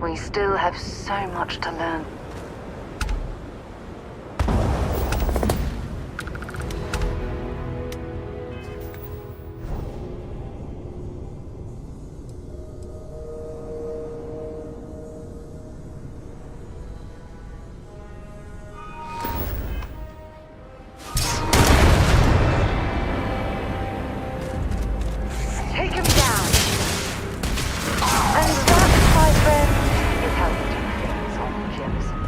We still have so much to learn. Take him down. And that, my friend, is how we do things on Jemison.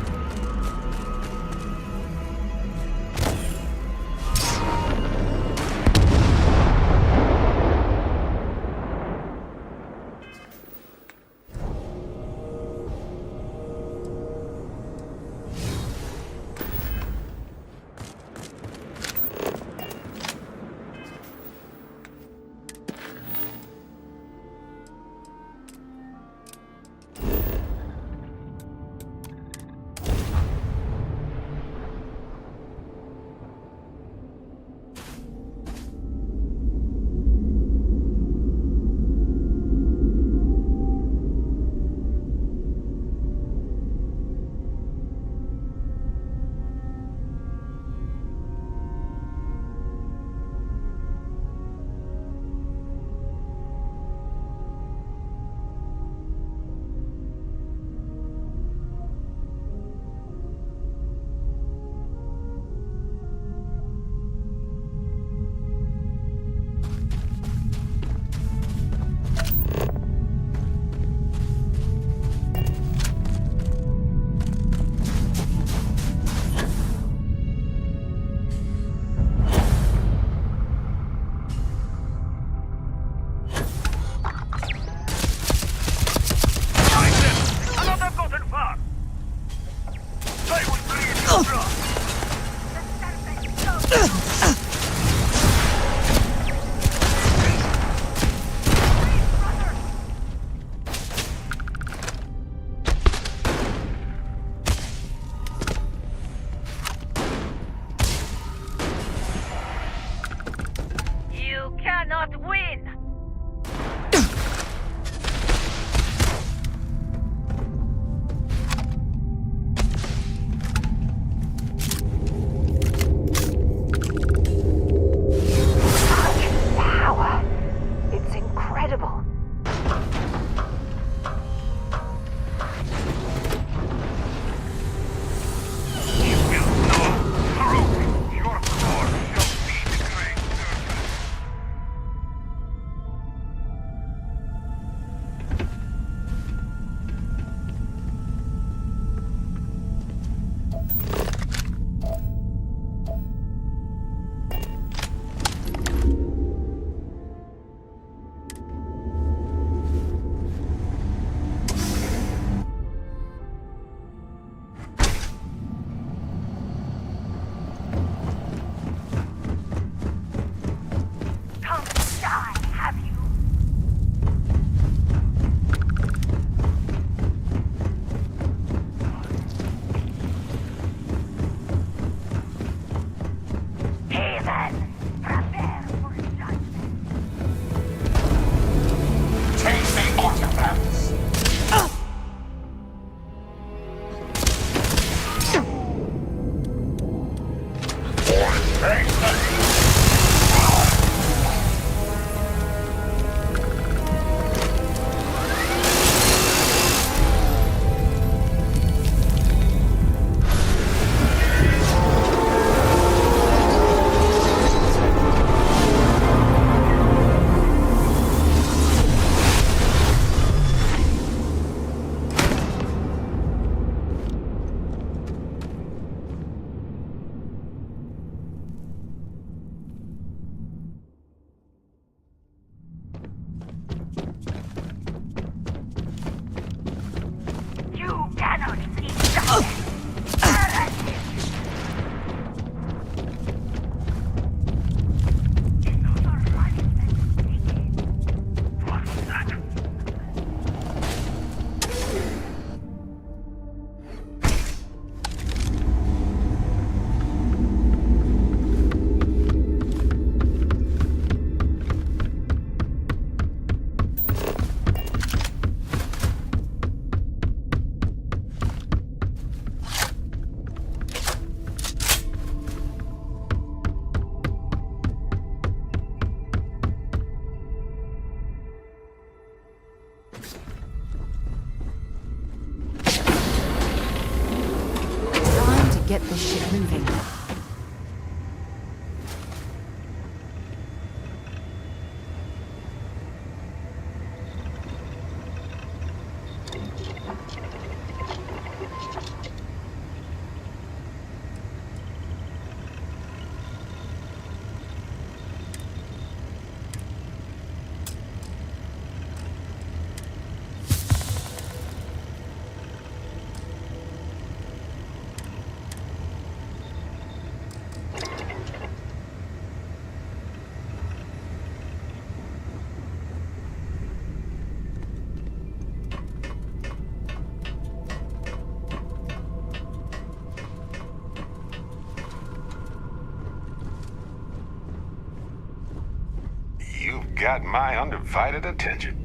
You cannot win! Such power. It's incredible. You will know through your core shall be the great surface. get this shit moving. You've got my undivided attention.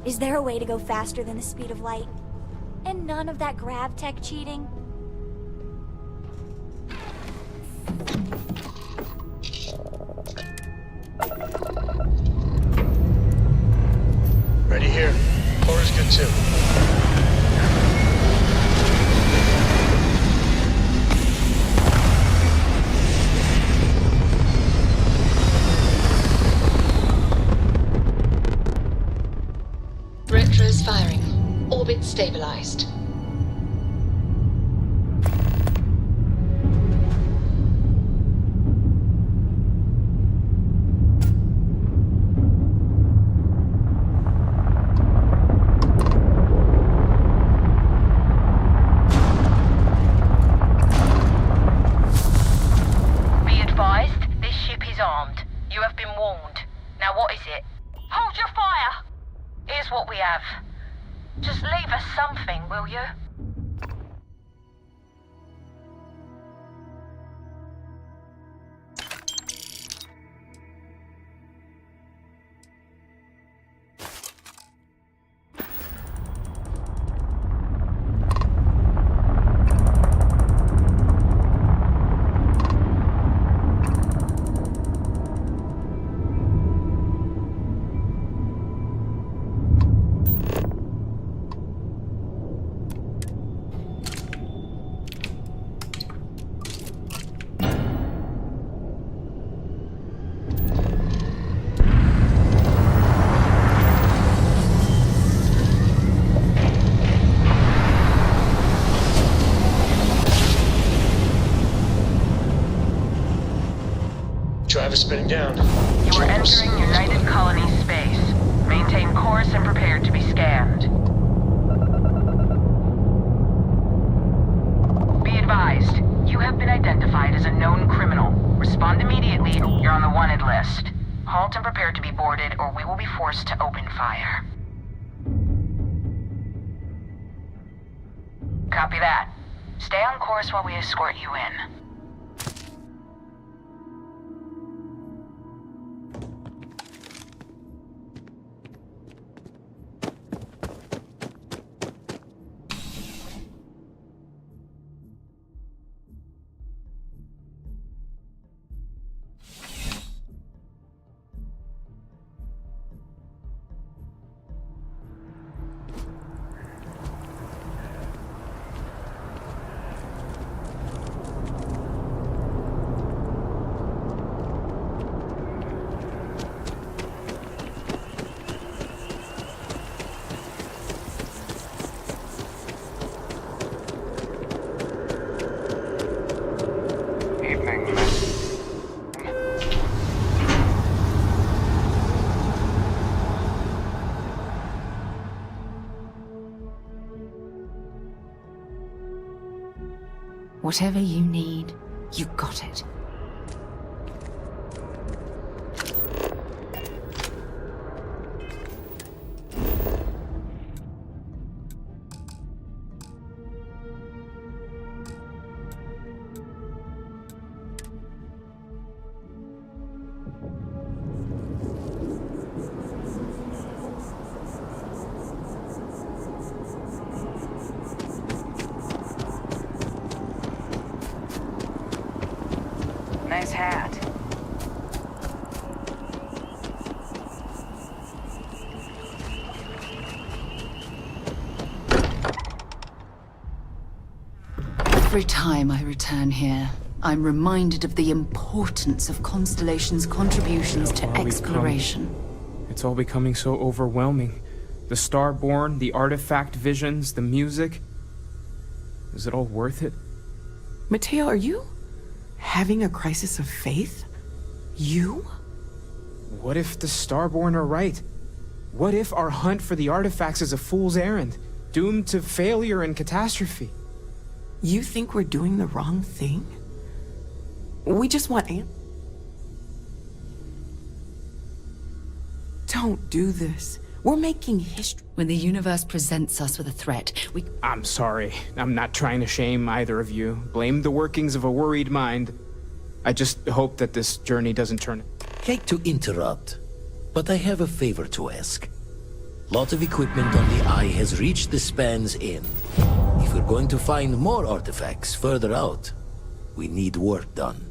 Is there a way to go faster than the speed of light? And none of that grav tech cheating? Ready here. Core's good too. Retros firing. Orbit stabilized. Be advised, this ship is armed. You have been warned. Now what is it? Hold your fire! Here's what we have. Just leave us something, will you? Drive is spinning down. You are entering United Colony space. Maintain course and prepare to be scanned. Be advised, you have been identified as a known criminal. Respond immediately, you're on the wanted list. Halt and prepare to be boarded, or we will be forced to open fire. Copy that. Stay on course while we escort you in. Evening, ma'am. Whatever you need, you got it. Nice hat. Every time I return here, I'm reminded of the importance of Constellation's contributions to Where are we exploration. It's all becoming so overwhelming. The Starborn, the artifact visions, the music. Is it all worth it? Mateo, are you having a crisis of faith? You? What if the Starborn are right? What if our hunt for the artifacts is a fool's errand, doomed to failure and catastrophe? You think we're doing the wrong thing? We just want Don't do this. We're making history. When the universe presents us with a threat, we... I'm sorry. I'm not trying to shame either of you. Blame the workings of a worried mind. I just hope that this journey doesn't turn... Hate to interrupt, but I have a favor to ask. Lot of equipment on the Eye has reached the span's end. If we're going to find more artifacts further out, we need work done.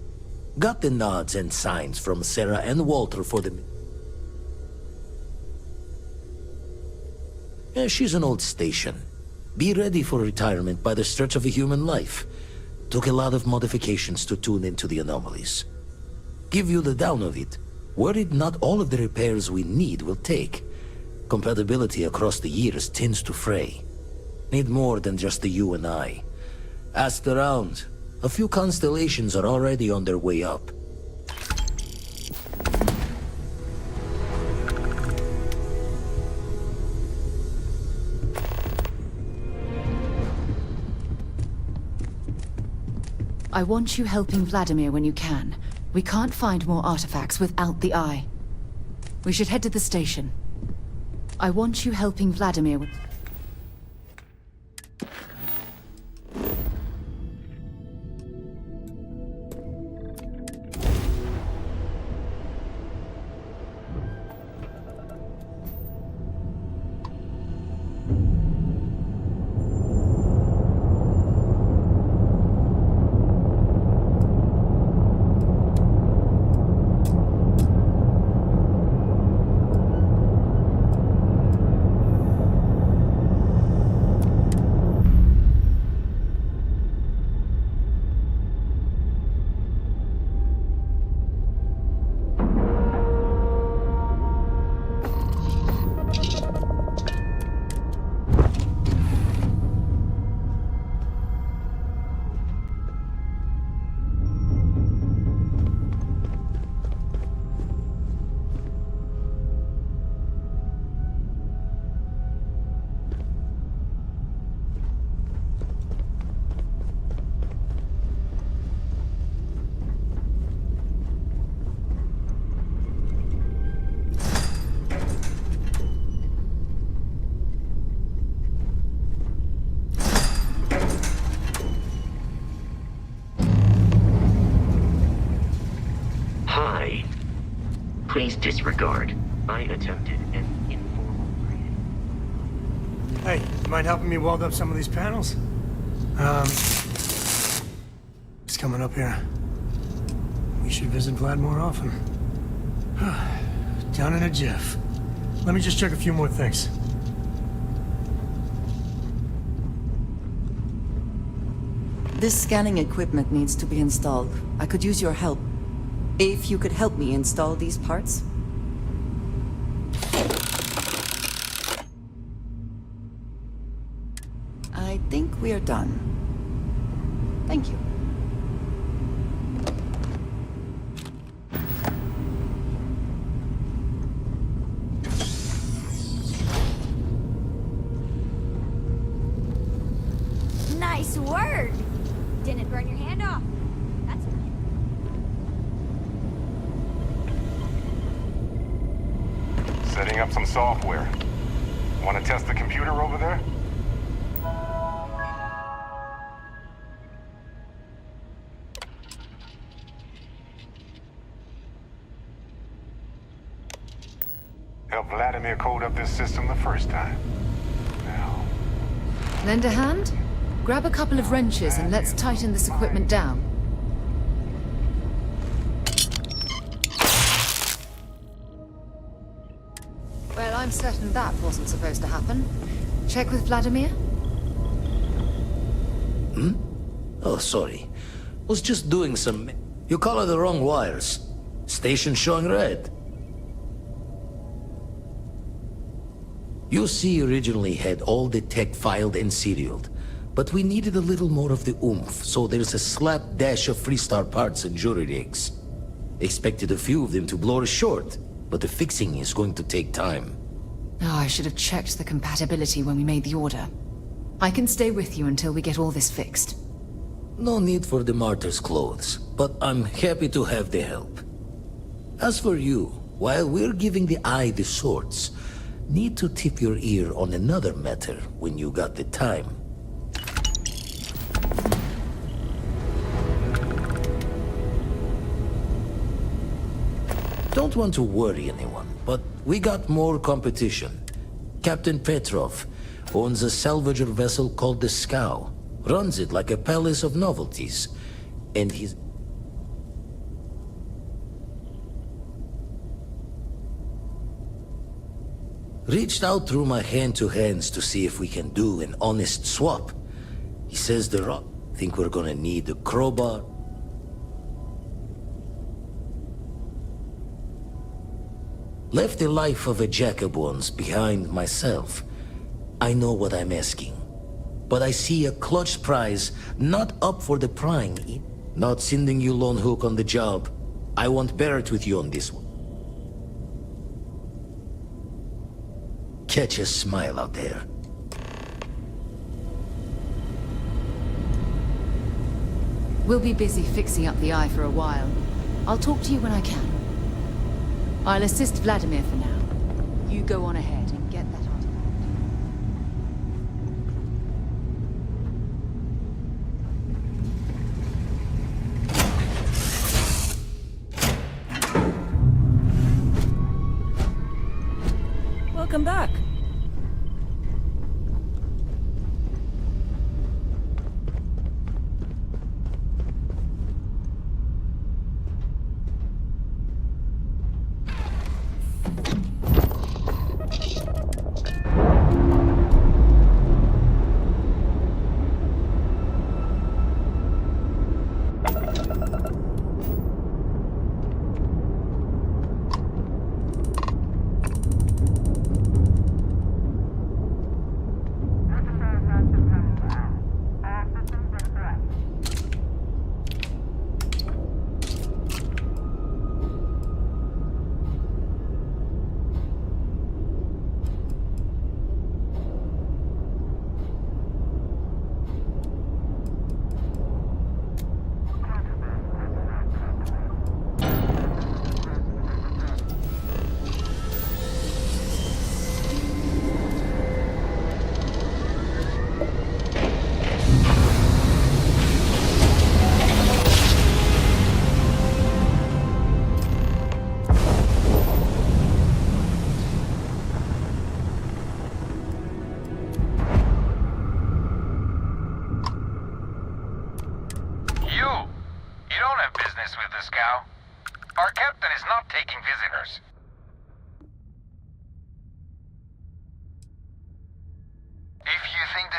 Got the nods and signs from Sarah and Walter for the... She's an old station. Be ready for retirement by the stretch of a human life. Took a lot of modifications to tune into the anomalies. Give you the down of it. Worried not all of the repairs we need will take. Compatibility across the years tends to fray. Need more than just the you and I. Asked around. A few constellations are already on their way up. I want you helping Vladimir when you can. We can't find more artifacts without the Eye. We should head to the station. I want you helping Vladimir with... Please disregard. I attempted an informal greeting. Hey, you mind helping me weld up some of these panels? It's coming up here. We should visit Vlad more often. Down in a jiff. Let me just check a few more things. This scanning equipment needs to be installed. I could use your help. If you could help me install these parts. I think we're done. Thank you. Nice work! Didn't burn your hand off. That's nice. Setting up some software. Want to test the computer over there? Helped Vladimir code up this system the first time. Now, Lend a hand? Grab a couple of wrenches and let's tighten this equipment down. Well, I'm certain that wasn't supposed to happen. Check with Vladimir? Oh, sorry. Was just doing some... You color the wrong wires. Station showing red. UC originally had all the tech filed and serialed, but we needed a little more of the oomph, so there's a slapdash of Freestar parts and jury rigs. Expected a few of them to blow us short, but the fixing is going to take time. Oh, I should have checked the compatibility when we made the order. I can stay with you until we get all this fixed. No need for the martyr's clothes, but I'm happy to have the help. As for you, while we're giving the eye the swords, need to tip your ear on another matter when you got the time. Don't want to worry anyone, but we got more competition. Captain Petrov owns a salvager vessel called the Scow. Runs it like a palace of novelties. And he's... Reached out through my hand-to-hands to see if we can do an honest swap. He says the rock... Think we're gonna need a crowbar. Left the life of a Jacobons behind myself. I know what I'm asking. But I see a clutch prize not up for the prying. Not sending you lone hook on the job. I want Barrett with you on this one. Catch a smile out there. We'll be busy fixing up the eye for a while. I'll talk to you when I can. I'll assist Vladimir for now. You go on ahead and get that artifact. Welcome back.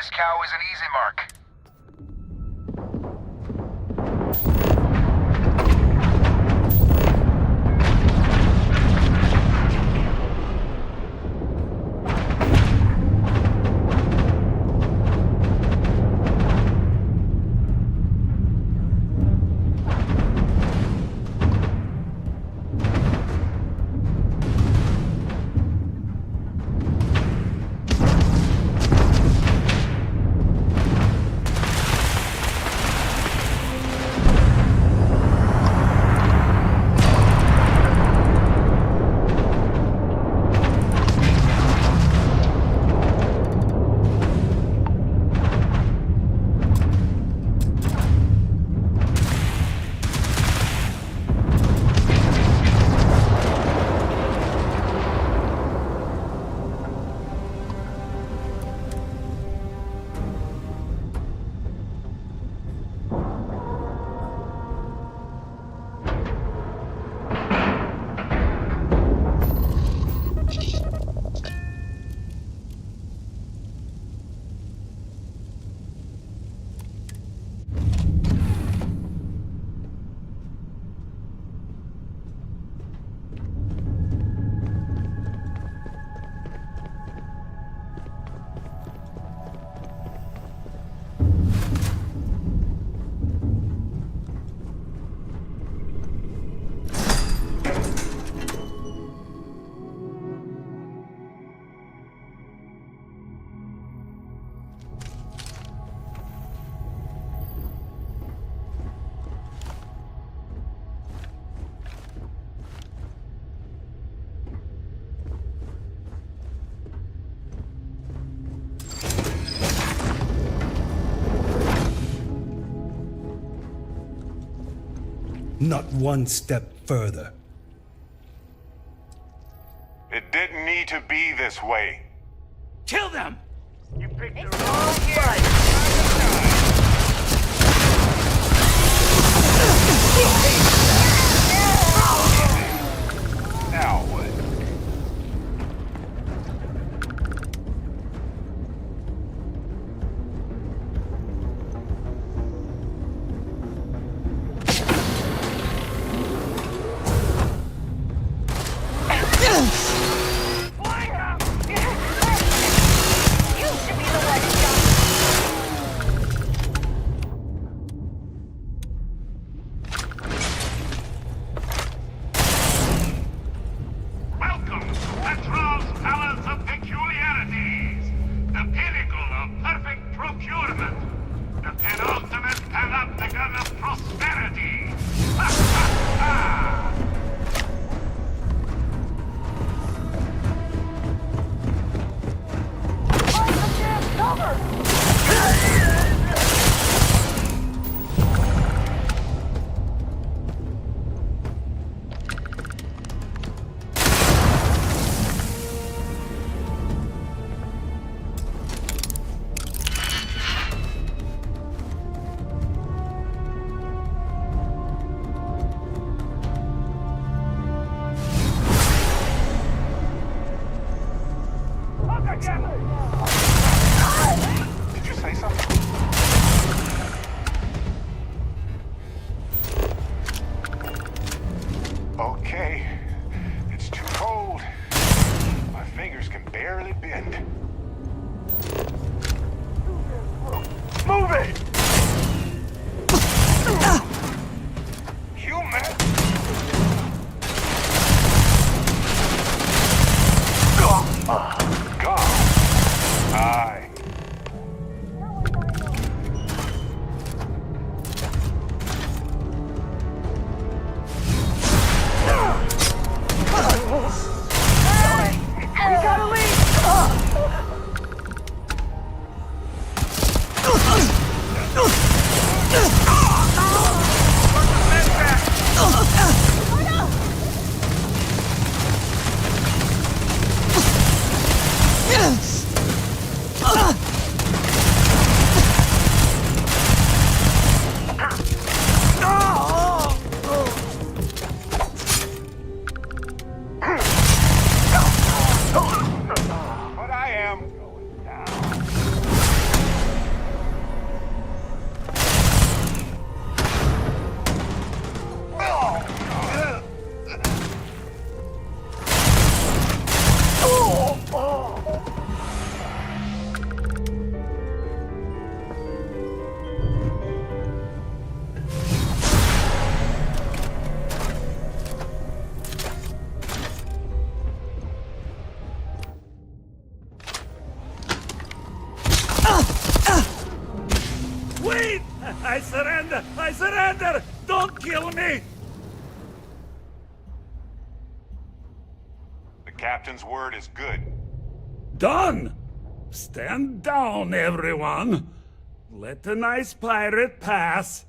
this cow is an easy mark. Not one step further. It didn't need to be this way. Kill them! You picked the wrong fight. Now what? Did you say something? Okay. It's too cold. My fingers can barely bend. Move it! Human! God. Aye. We gotta leave! I surrender! I surrender! Don't kill me! The captain's word is good. Done! Stand down, everyone! Let the nice pirate pass!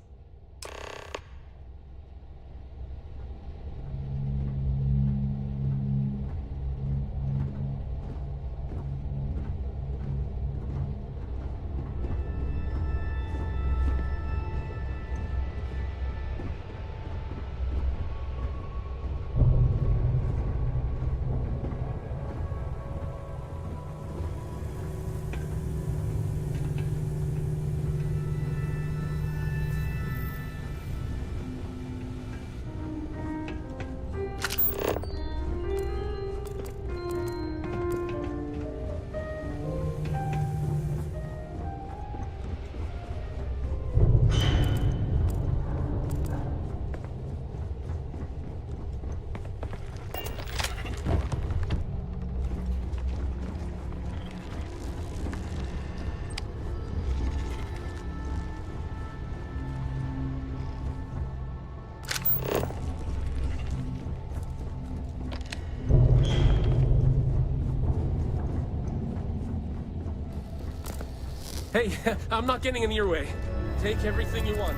Hey, I'm not getting in your way. Take everything you want.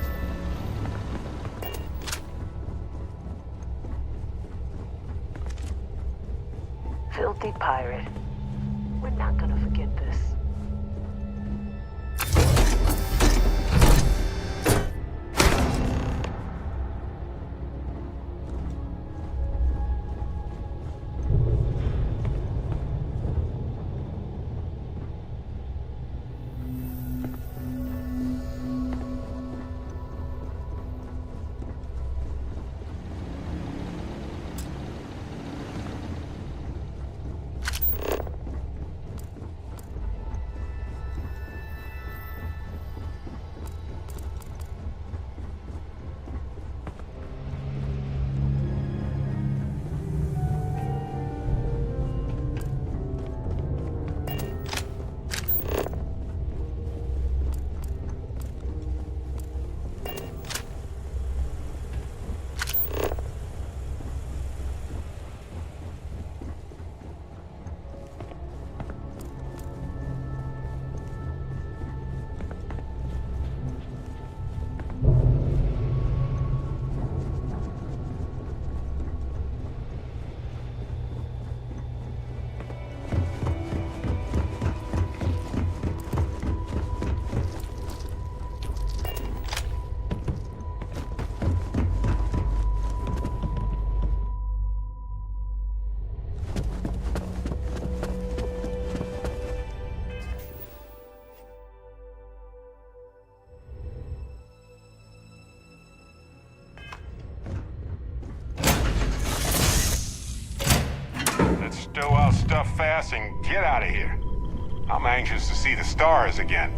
Filthy pirate. We're not gonna forget this. Let's stow our stuff fast and get out of here. I'm anxious to see the stars again.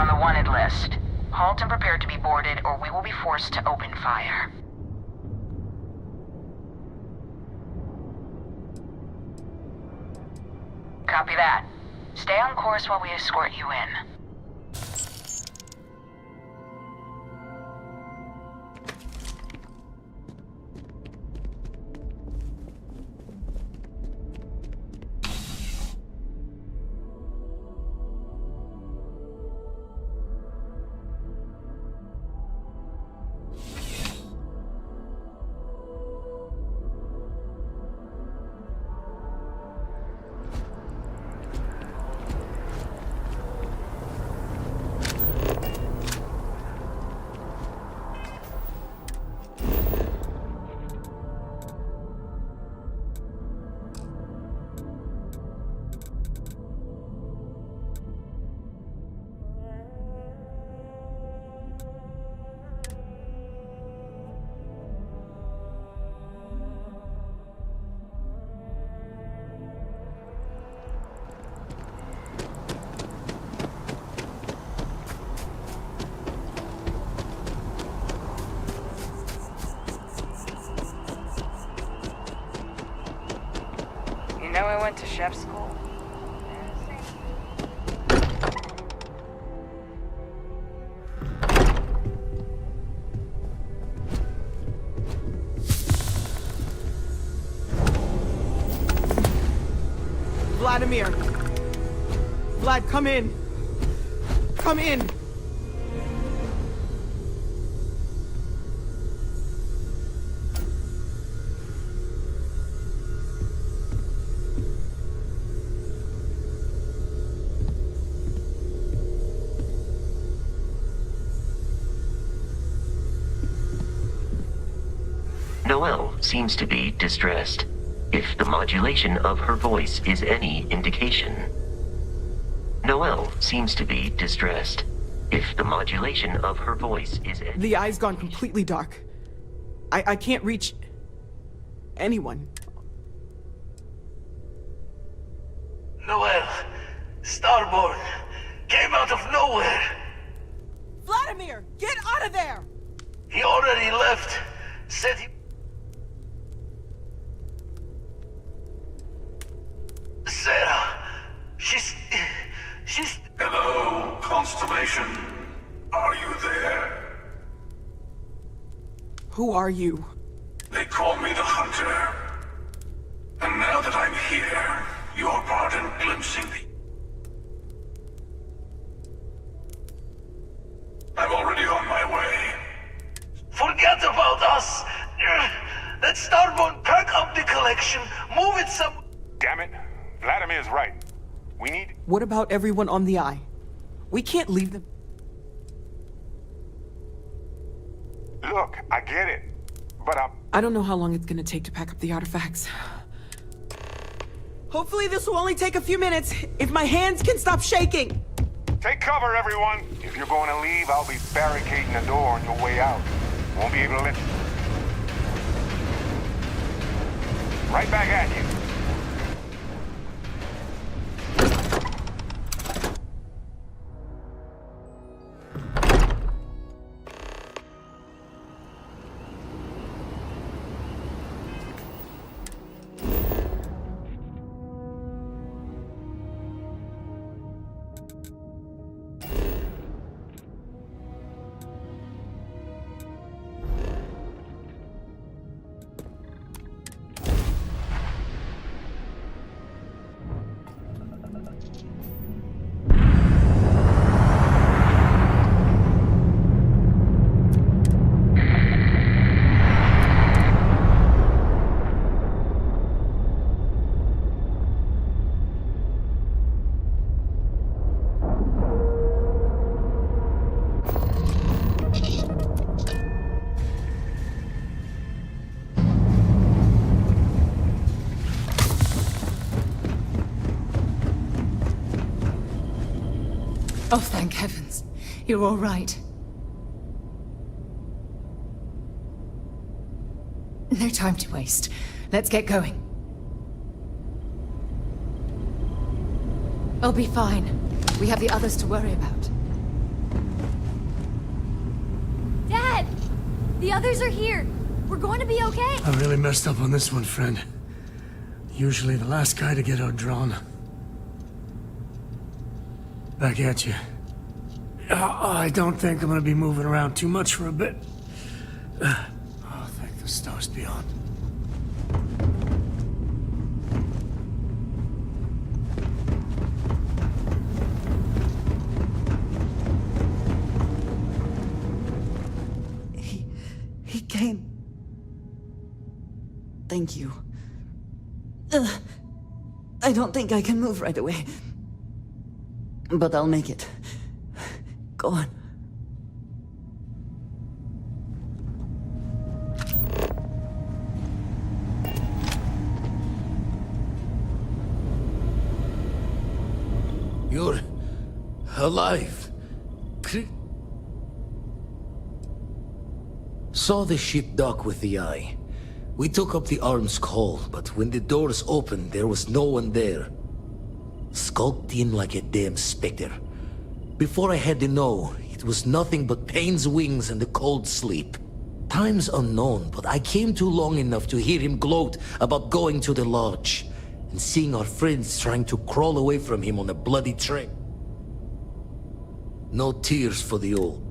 the wanted list. Halt and prepare to be boarded, or we will be forced to open fire. Copy that. Stay on course while we escort you in. You know I went to chef school. Vladimir! Vlad, come in! Come in! Noelle seems to be distressed, if the modulation of her voice is any indication. Noelle seems to be distressed, if the modulation of her voice is any... The eye's gone completely dark. I can't reach... anyone. Noelle, Starborn, came out of nowhere. Vladimir, get out of there! He already left. Said he... Sarah, she's... Hello, Constellation. Are you there? Who are you? They call me the Hunter. And now that I'm here, you're pardon glimpsing the... I'm already on my way. Forget about us. Let Starborn pack up the collection, move it some... Damn it. Vladimir's right. We need... What about everyone on the eye? We can't leave them... Look, I get it. But I don't know how long it's gonna take to pack up the artifacts. Hopefully this will only take a few minutes, if my hands can stop shaking! Take cover, everyone. If you're going to leave, I'll be barricading the door on your way out. Won't be able to let you... Right back at you. Oh, thank heavens. You're all right. No time to waste. Let's get going. I'll be fine. We have the others to worry about. The others are here. We're going to be okay. I really messed up on this one, friend. Usually the last guy to get outdrawn. Back at you. I don't think I'm gonna be moving around too much for a bit. Oh, thank the stars beyond. He came. Thank you. I don't think I can move right away. But I'll make it. Go on. You're alive. Saw the ship dock with the eye. We took up the arm's call, but when the doors opened, there was no one there. Skulked in like a damn specter. Before I had to know, it was nothing but pain's wings and the cold sleep. Time's unknown, but I came too long enough to hear him gloat about going to the lodge and seeing our friends trying to crawl away from him on a bloody train. No tears for the old.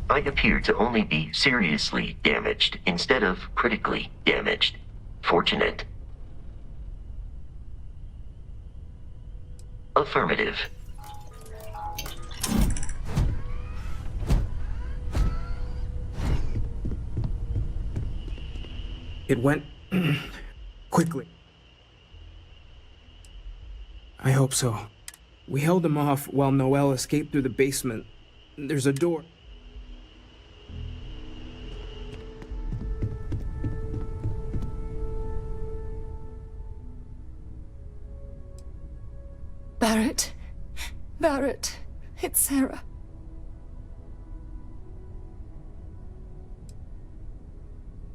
I appear to only be seriously damaged instead of critically damaged. Fortunate. Affirmative. It went quickly. I hope so. We held him off while Noel escaped through the basement. There's a door. Barrett. Barrett. It's Sarah.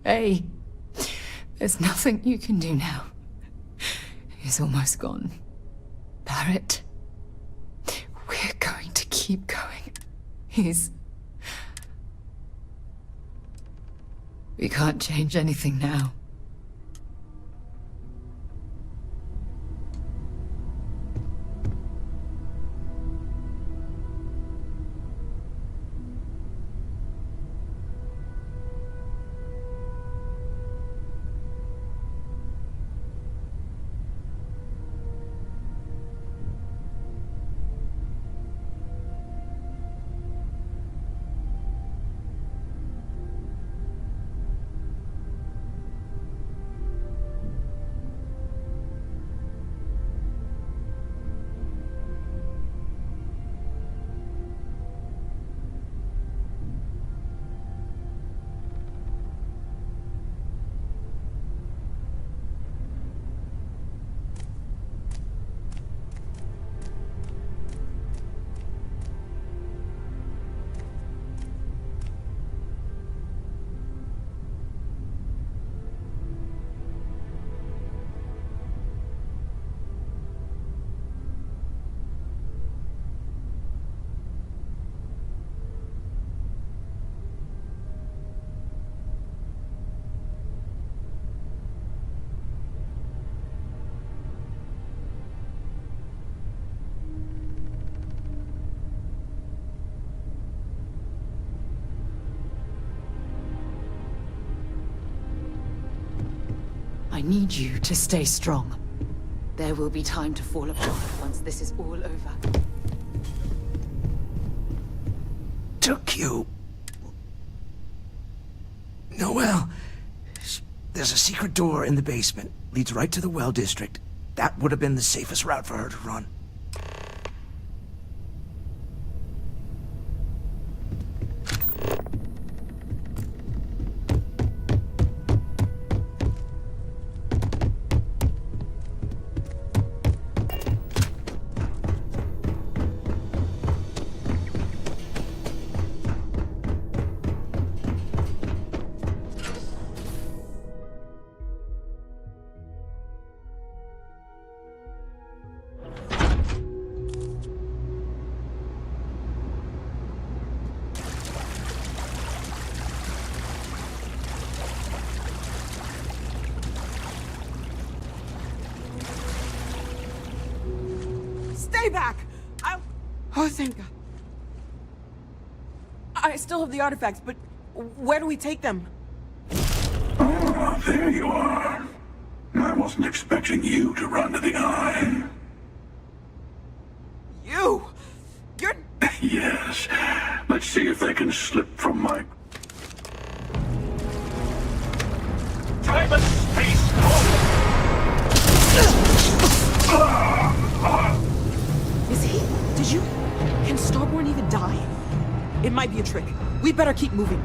Hey. There's nothing you can do now. He's almost gone. Barrett. We're going to keep going. We can't change anything now. I need you to stay strong. There will be time to fall apart once this is all over. Took you. Noel, there's a secret door in the basement. Leads right to the well district. That would have been the safest route for her to run. Stay back! Oh, thank God. I still have the artifacts, but where do we take them? Ah, there you are. I wasn't expecting you to run to the eye. You? You're... Yes. Let's see if they can slip from my... Time and space! Is he? Did you? Can Starborn even die? It might be a trick. We better keep moving.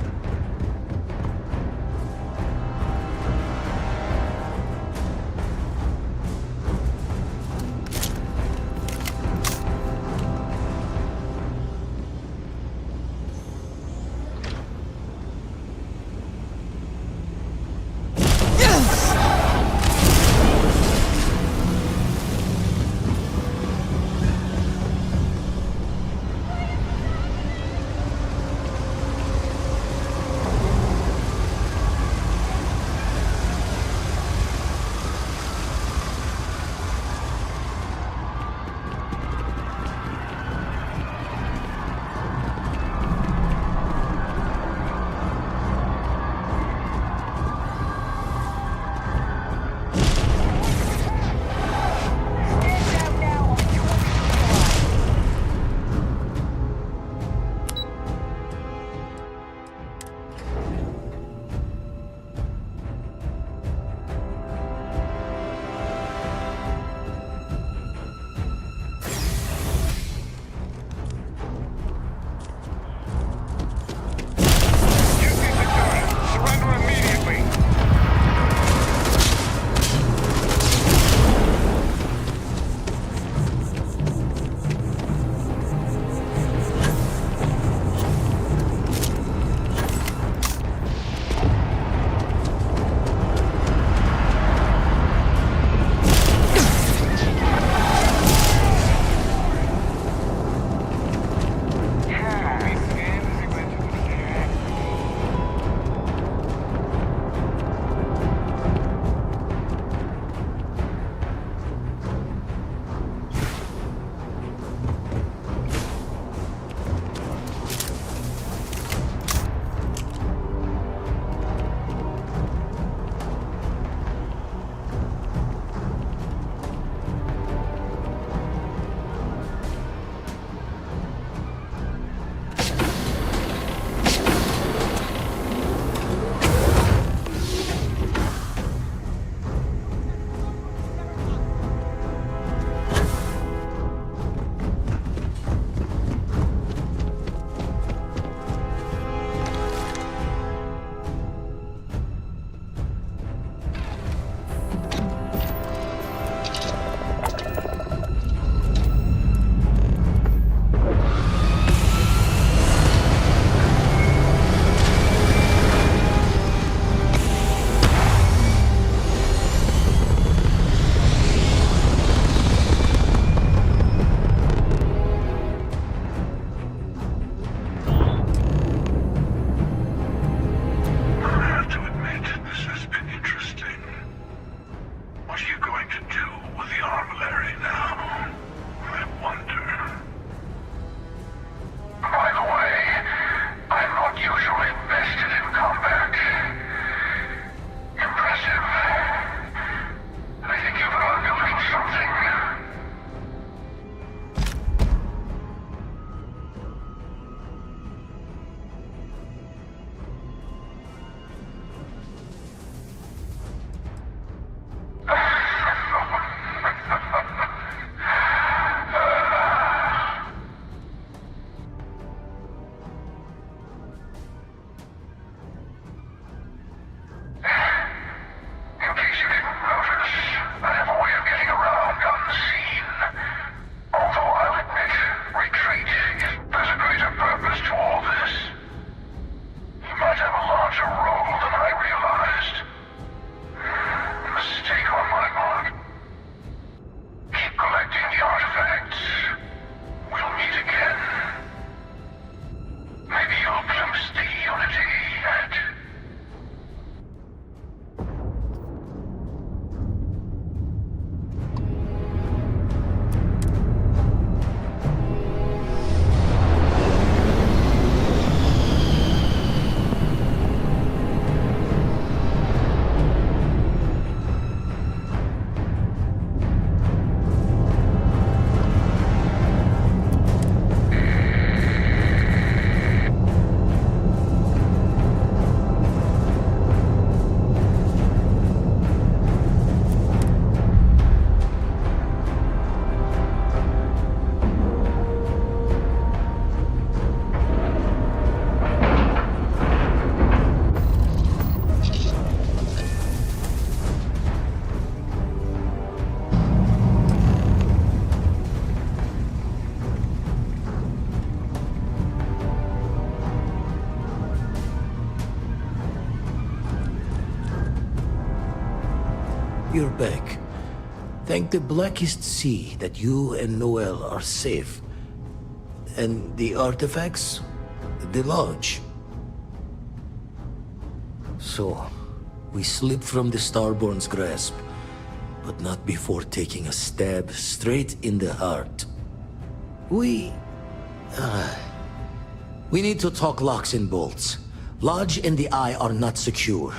you're back. Thank the Blackest Sea that you and Noel are safe. And the artifacts? The lodge. So, we slipped from the Starborn's grasp, but not before taking a stab straight in the heart. We need to talk locks and bolts. Lodge and the Eye are not secure.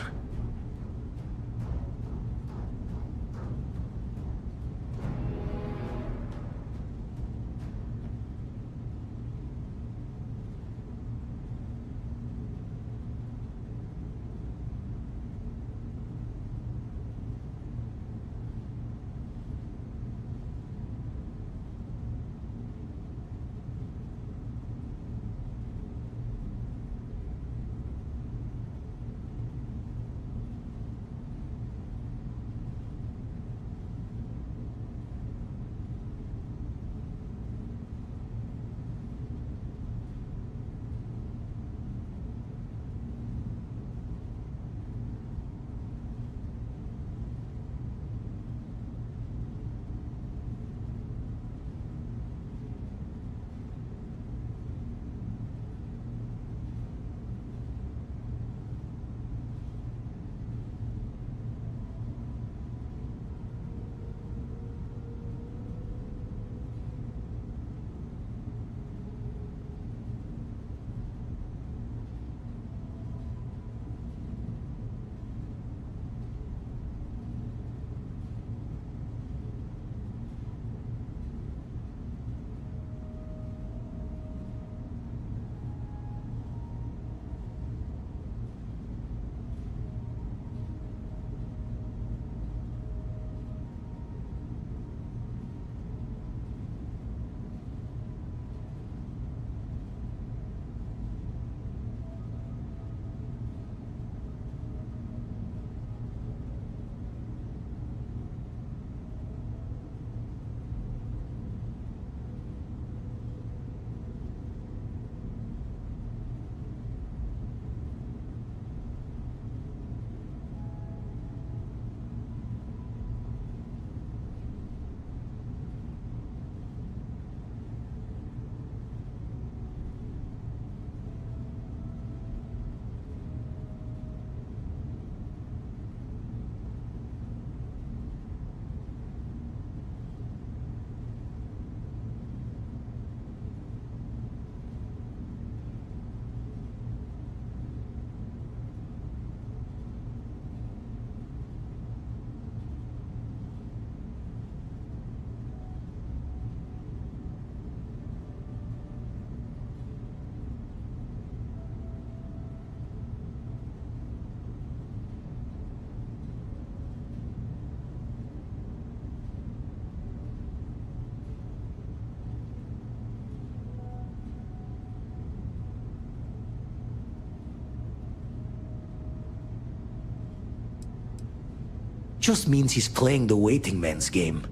Just means he's playing the waiting man's game.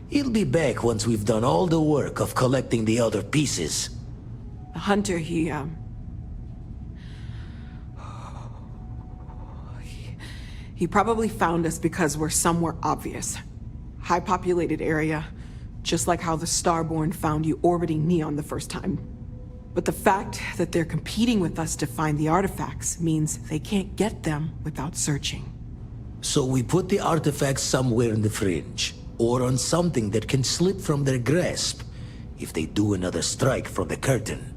He'll be back once we've done all the work of collecting the other pieces. The hunter, he probably found us because we're somewhere obvious. High-populated area, just like how the Starborn found you orbiting Neon the first time. But the fact that they're competing with us to find the artifacts means they can't get them without searching. So we put the artifacts somewhere in the fringe, or on something that can slip from their grasp if they do another strike from the curtain.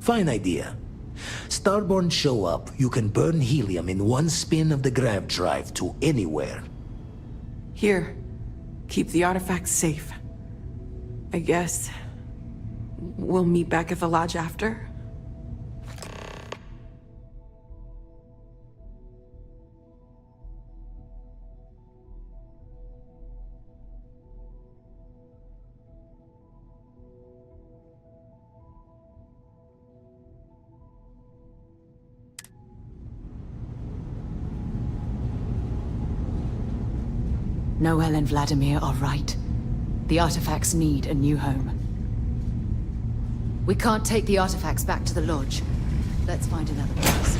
Fine idea. Starborn show up, you can burn helium in one spin of the grav drive to anywhere. Here. Keep the artifacts safe. I guess we'll meet back at the lodge after? Noel and Vladimir are right. The artifacts need a new home. We can't take the artifacts back to the lodge. Let's find another place.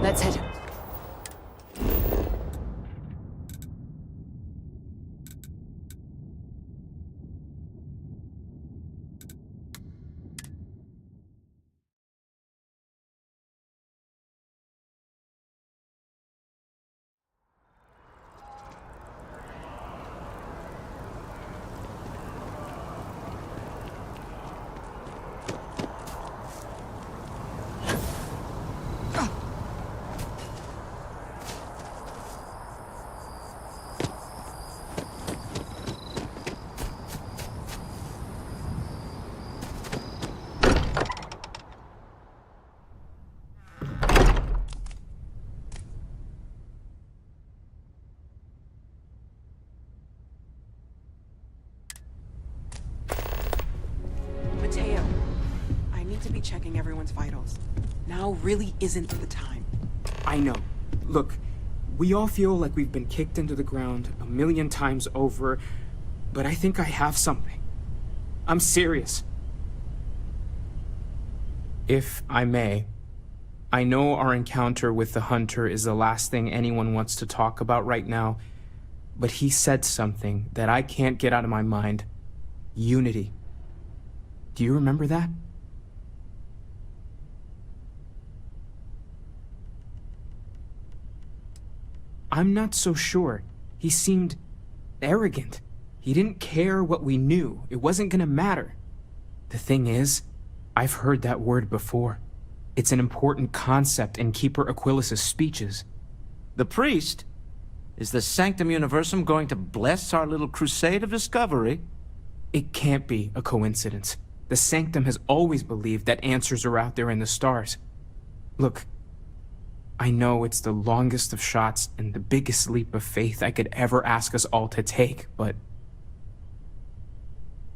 Let's head. Mateo, I need to be checking everyone's vitals. Now really isn't the time. I know. Look, we all feel like we've been kicked into the ground a million times over, but I think I have something. I'm serious. If I may, I know our encounter with the Hunter is the last thing anyone wants to talk about right now, but he said something that I can't get out of my mind. Unity. Do you remember that? I'm not so sure. He seemed arrogant. He didn't care what we knew. It wasn't gonna matter. The thing is, I've heard that word before. It's an important concept in Keeper Aquilas's speeches. The priest? Is the Sanctum Universum going to bless our little crusade of discovery? It can't be a coincidence. The Sanctum has always believed that answers are out there in the stars. Look, I know it's the longest of shots and the biggest leap of faith I could ever ask us all to take, but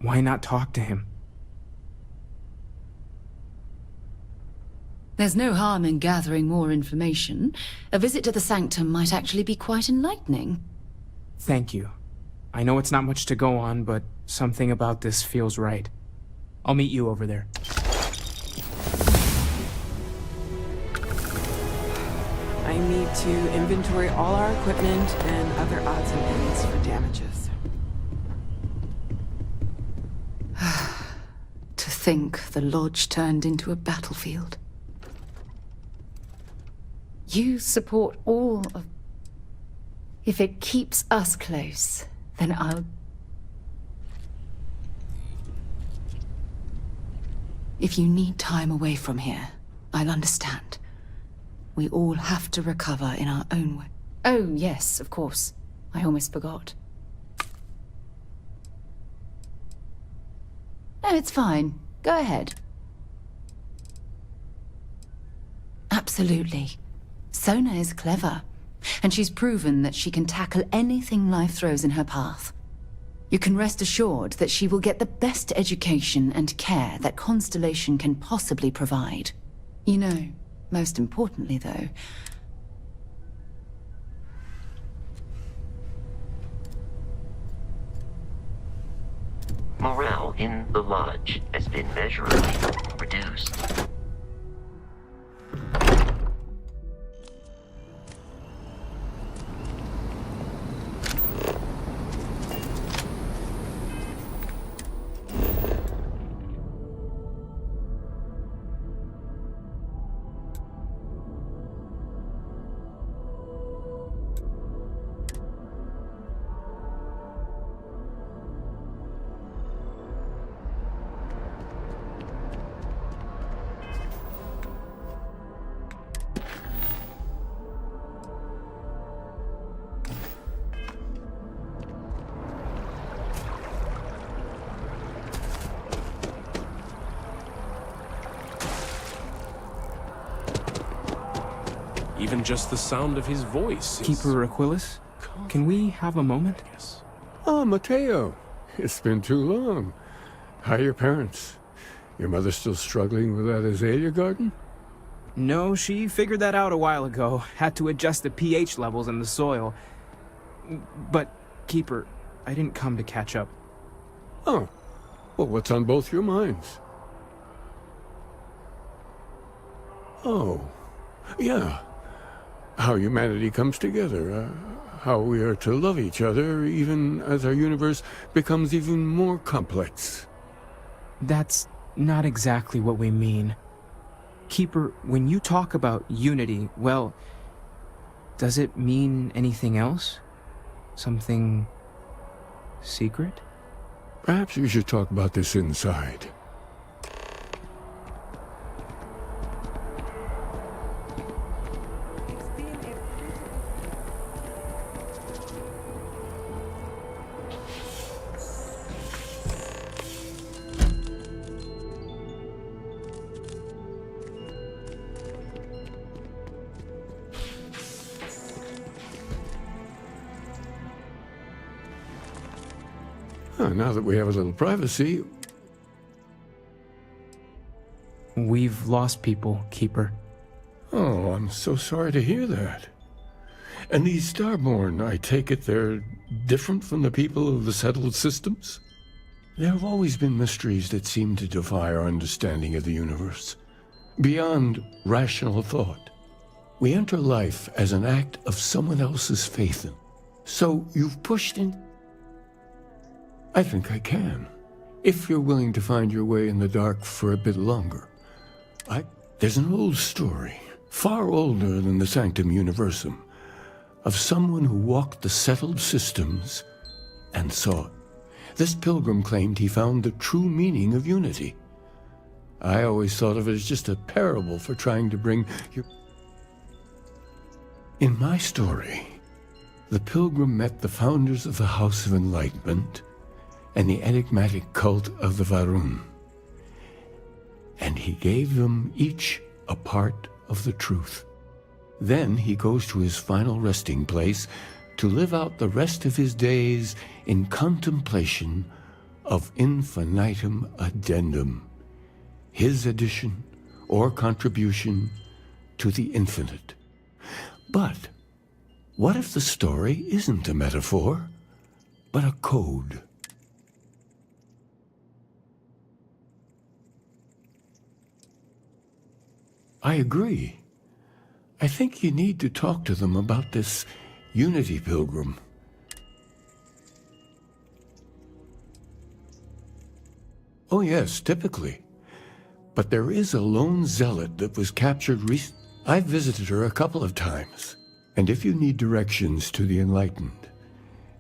why not talk to him? There's no harm in gathering more information. A visit to the Sanctum might actually be quite enlightening. Thank you. I know it's not much to go on, but something about this feels right. I'll meet you over there. I need to inventory all our equipment and other odds and ends for damages. To think the Lodge turned into a battlefield. You support all of... If it keeps us close, then I'll... If you need time away from here, I'll understand. We all have to recover in our own way. Oh, yes, of course. I almost forgot. No, it's fine. Go ahead. Absolutely. Sona is clever, and she's proven that she can tackle anything life throws in her path. You can rest assured that she will get the best education and care that Constellation can possibly provide. You know, most importantly, though, Morale in the lodge has been measurably reduced. Even just the sound of his voice is... Keeper Aquilas, can we have a moment? Ah, Mateo. It's been too long. How are your parents? Your mother still struggling with that azalea garden? No, she figured that out a while ago. Had to adjust the pH levels in the soil. But, Keeper, I didn't come to catch up. Oh. Well, what's on both your minds? Oh. Yeah. how humanity comes together, how we are to love each other even as our universe becomes even more complex. That's not exactly what we mean. Keeper, when you talk about unity, well, does it mean anything else? Something secret? Perhaps we should talk about this inside. Now that we have a little privacy... We've lost people, Keeper. Oh, I'm so sorry to hear that. And these Starborn, I take it they're different from the people of the settled systems? There have always been mysteries that seem to defy our understanding of the universe, beyond rational thought. We enter life as an act of someone else's faith. So you've pushed in... I think I can, if you're willing to find your way in the dark for a bit longer. There's an old story, far older than the Sanctum Universum, of someone who walked the settled systems and saw it. This pilgrim claimed he found the true meaning of unity. I always thought of it as just a parable for trying to bring your... In my story, the pilgrim met the founders of the House of Enlightenment and the enigmatic cult of the Varun. And he gave them each a part of the truth. Then he goes to his final resting place to live out the rest of his days in contemplation of infinitum addendum, his addition or contribution to the infinite. But what if the story isn't a metaphor, but a code? I agree. I think you need to talk to them about this Unity Pilgrim. Oh yes, typically. But there is a lone zealot that was captured I've visited her a couple of times. And if you need directions to the Enlightened,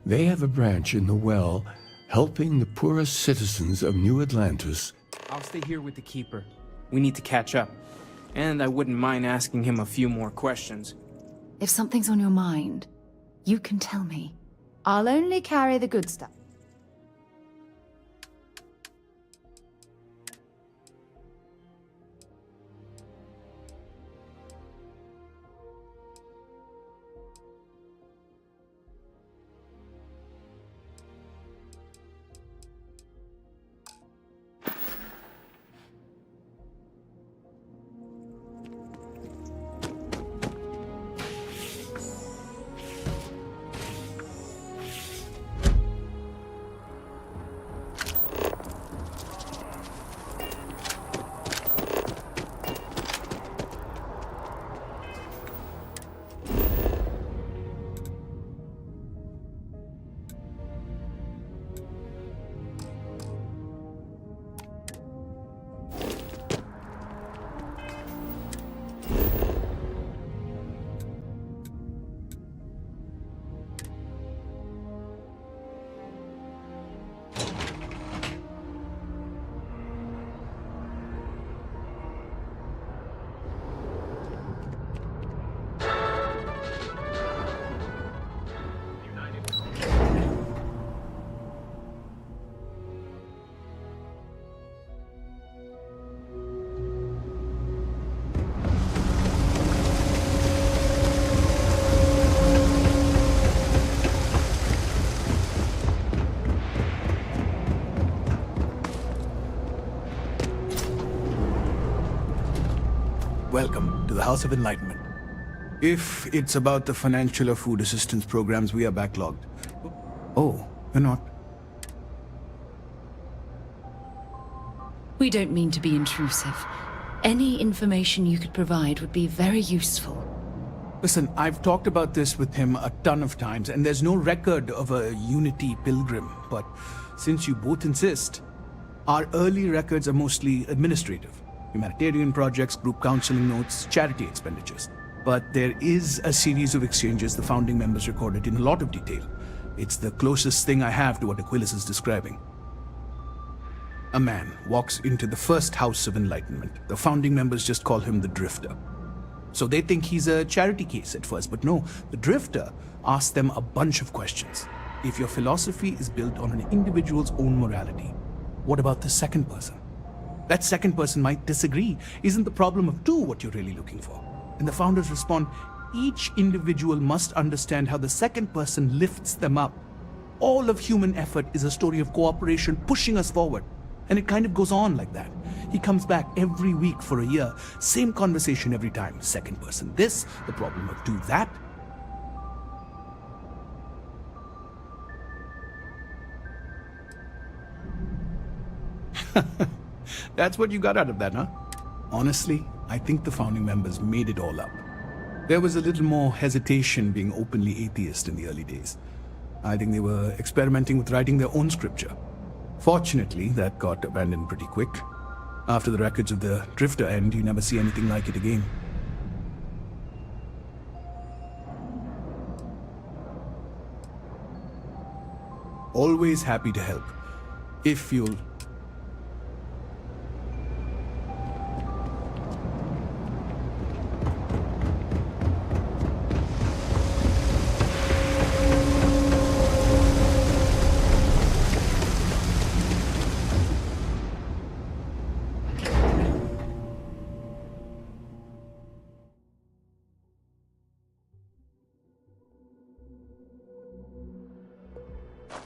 they have a branch in the well helping the poorest citizens of New Atlantis. I'll stay here with the Keeper. We need to catch up. And I wouldn't mind asking him a few more questions. If something's on your mind, you can tell me. I'll only carry the good stuff. Welcome to the House of Enlightenment. If it's about the financial or food assistance programs, we are backlogged. Oh, you're not? We don't mean to be intrusive. Any information you could provide would be very useful. Listen, I've talked about this with him a ton of times, and there's no record of a Unity pilgrim. But since you both insist, our early records are mostly administrative. Humanitarian projects, group counseling notes, charity expenditures. But there is a series of exchanges the founding members recorded in a lot of detail. It's the closest thing I have to what Aquilus is describing. A man walks into the first House of Enlightenment. The founding members just call him the Drifter. So they think he's a charity case at first, but no, the Drifter asks them a bunch of questions. If your philosophy is built on an individual's own morality, what about the second person? That second person might disagree. Isn't the problem of two what you're really looking for? And the founders respond, each individual must understand how the second person lifts them up. All of human effort is a story of cooperation pushing us forward. And it kind of goes on like that. He comes back every week for a year. Same conversation every time. Second person this, the problem of two that. That's what you got out of that, huh? Honestly, I think the founding members made it all up. There was a little more hesitation being openly atheist in the early days. I think they were experimenting with writing their own scripture. Fortunately, that got abandoned pretty quick. After the records of the Drifter end, you never see anything like it again. Always happy to help. If you'll...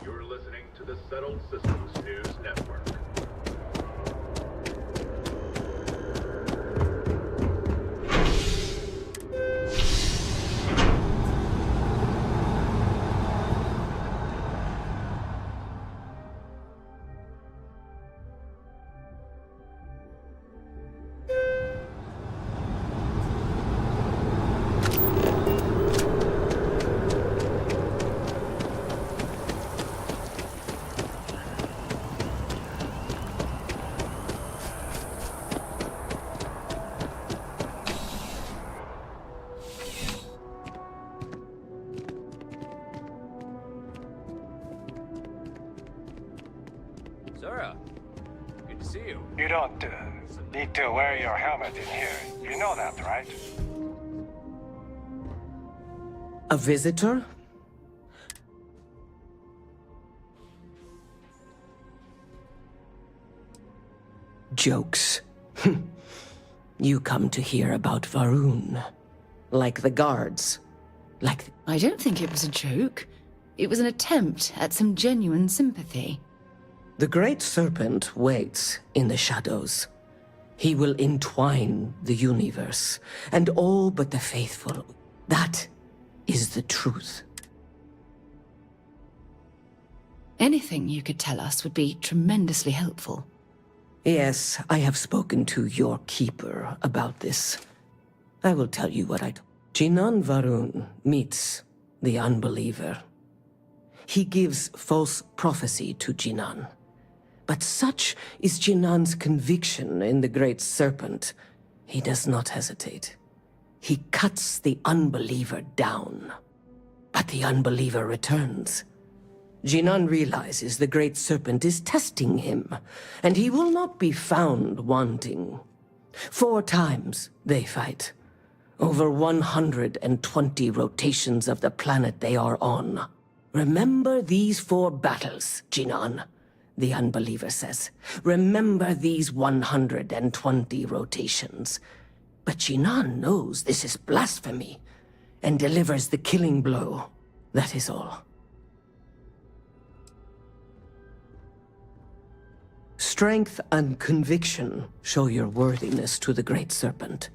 You're listening to the Settled Systems News Network. Zara, good to see you. You don't need to wear your helmet in here. You know that, right? A visitor? Jokes. You come to hear about Varun. Like the guards. Like... I don't think it was a joke. It was an attempt at some genuine sympathy. The Great Serpent waits in the shadows. He will entwine the universe, and all but the faithful. That is the truth. Anything you could tell us would be tremendously helpful. Yes, I have spoken to your keeper about this. I will tell you what I do. Jinan Varun meets the unbeliever. He gives false prophecy to Jinan. But such is Jinan's conviction in the Great Serpent, he does not hesitate. He cuts the unbeliever down. But the unbeliever returns. Jinan realizes the Great Serpent is testing him, and he will not be found wanting. 4 times they fight. Over 120 rotations of the planet they are on. Remember these 4 battles, Jinan, the unbeliever says. Remember these 120 rotations. But Jinan knows this is blasphemy, and delivers the killing blow. That is all. Strength and conviction show your worthiness to the Great Serpent.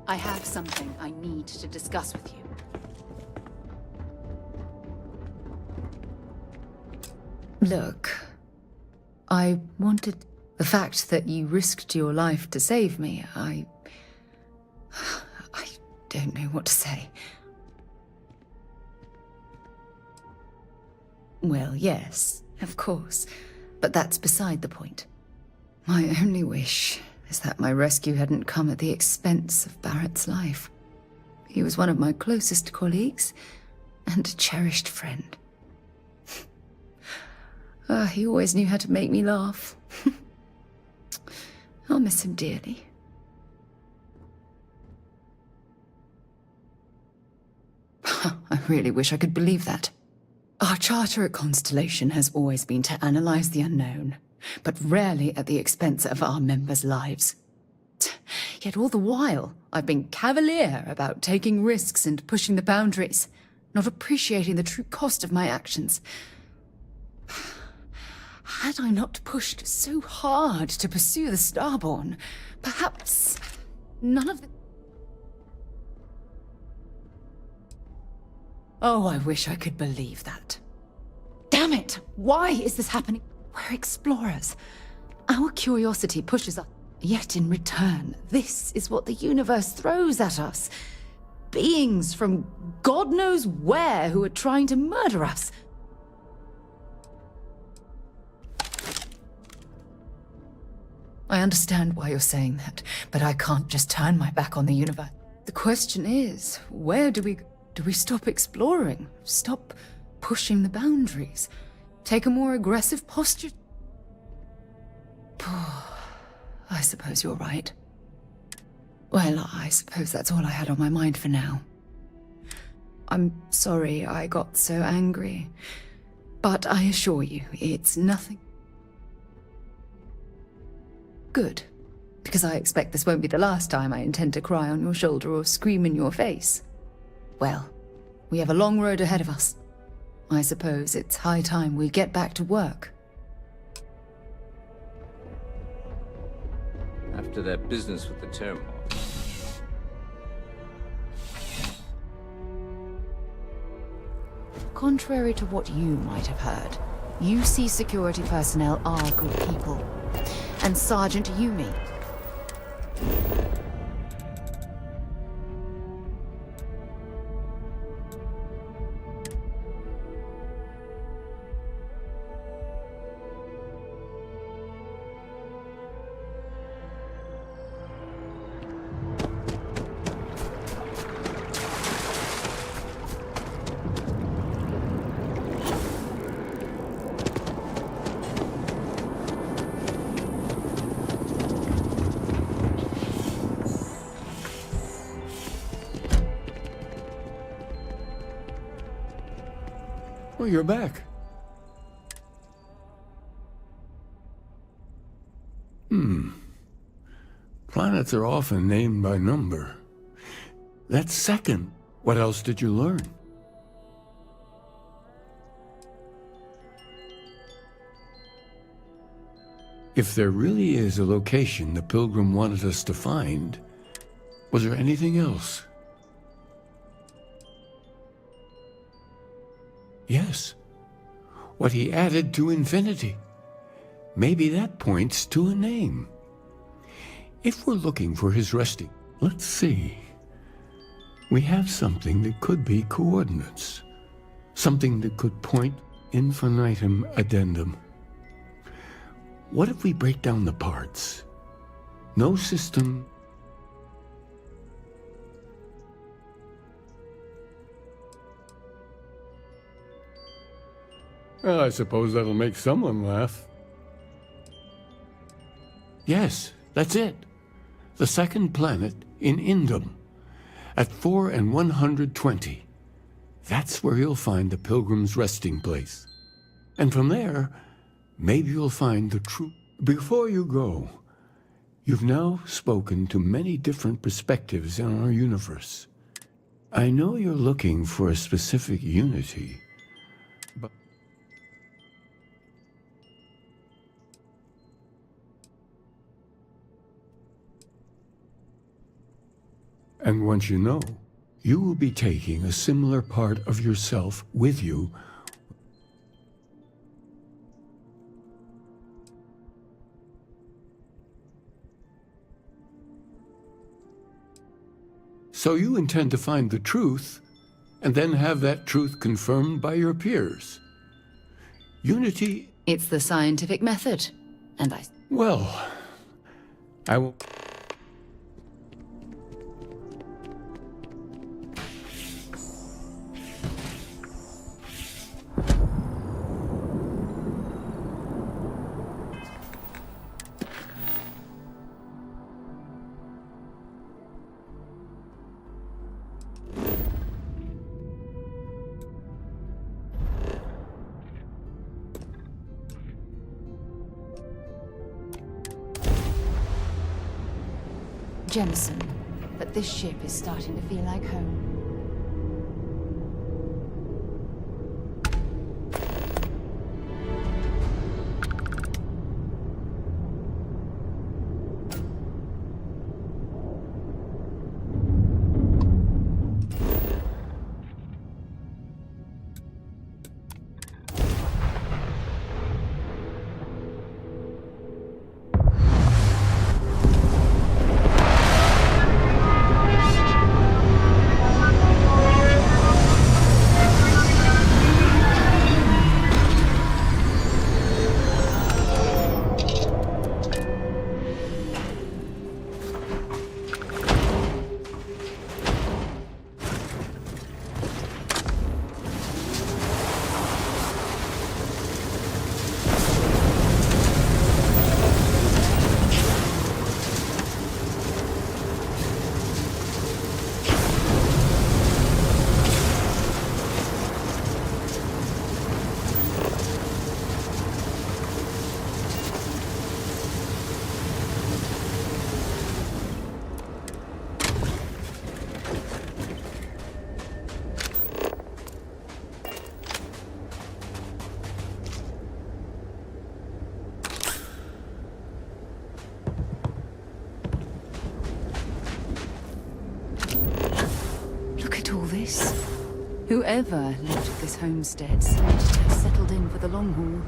I have something I need to discuss with you. Look, I wanted... The fact that you risked your life to save me, I don't know what to say. Well, yes, of course, but that's beside the point. My only wish is that my rescue hadn't come at the expense of Barrett's life. He was one of my closest colleagues and a cherished friend. He always knew how to make me laugh. I'll miss him dearly. I really wish I could believe that. Our charter at Constellation has always been to analyze the unknown, but rarely at the expense of our members' lives. Yet all the while, I've been cavalier about taking risks and pushing the boundaries, not appreciating the true cost of my actions. Had I not pushed so hard to pursue the Starborn, perhaps none of the... Oh, I wish I could believe that. Damn it! Why is this happening? We're explorers. Our curiosity pushes us. Yet in return, this is what the universe throws at us. Beings from God knows where who are trying to murder us. I understand why you're saying that, but I can't just turn my back on the universe. The question is, where do we stop exploring? Stop pushing the boundaries? Take a more aggressive posture? I suppose you're right. Well, I suppose that's all I had on my mind for now. I'm sorry I got so angry, but I assure you, it's nothing. Good, because I expect this won't be the last time I intend to cry on your shoulder or scream in your face. Well, we have a long road ahead of us. I suppose it's high time we get back to work. After that business with the turmoil. Contrary to what you might have heard, UC security personnel are good people. And Sergeant Yumi. Oh, you're back. Planets are often named by number. That's second. What else did you learn? If there really is a location the Pilgrim wanted us to find, was there anything else? Yes. What he added to infinity. Maybe that points to a name. If we're looking for his resting, let's see. We have something that could be coordinates. Something that could point infinitum addendum. What if we break down the parts? No system. Well, I suppose that'll make someone laugh. Yes, that's it. The second planet in Indum, at 4 and 120. That's where you'll find the Pilgrim's resting place. And from there, maybe you'll find the true... Before you go, you've now spoken to many different perspectives in our universe. I know you're looking for a specific unity, but... And once you know, you will be taking a similar part of yourself with you. So you intend to find the truth, and then have that truth confirmed by your peers. Unity... It's the scientific method, and Well, I will... Jemison, but this ship is starting to feel like home. Whoever lived at this homestead seemed to have settled in for the long haul.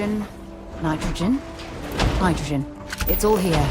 Oxygen, nitrogen, hydrogen. It's all here.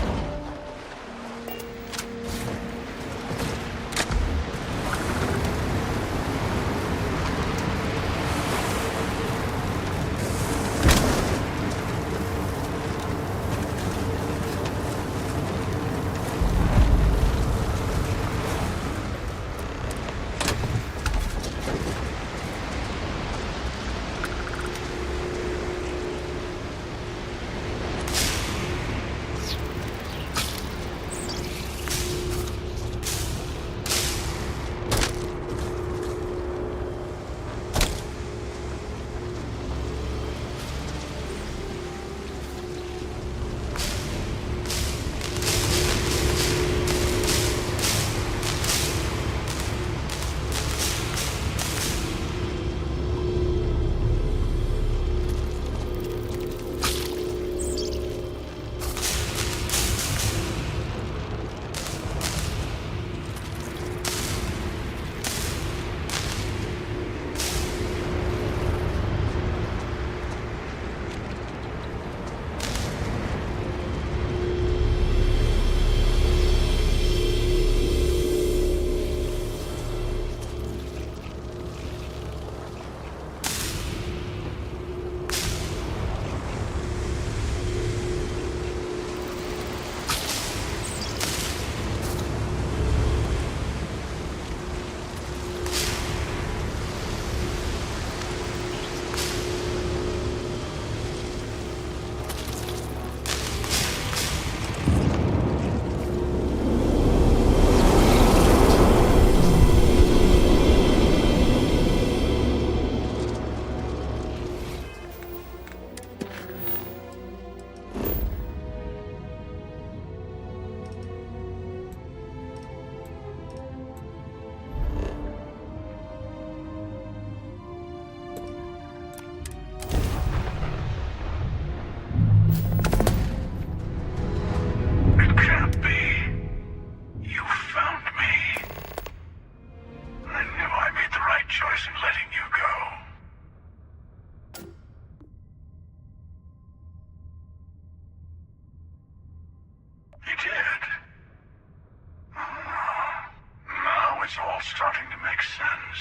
It's all starting to make sense.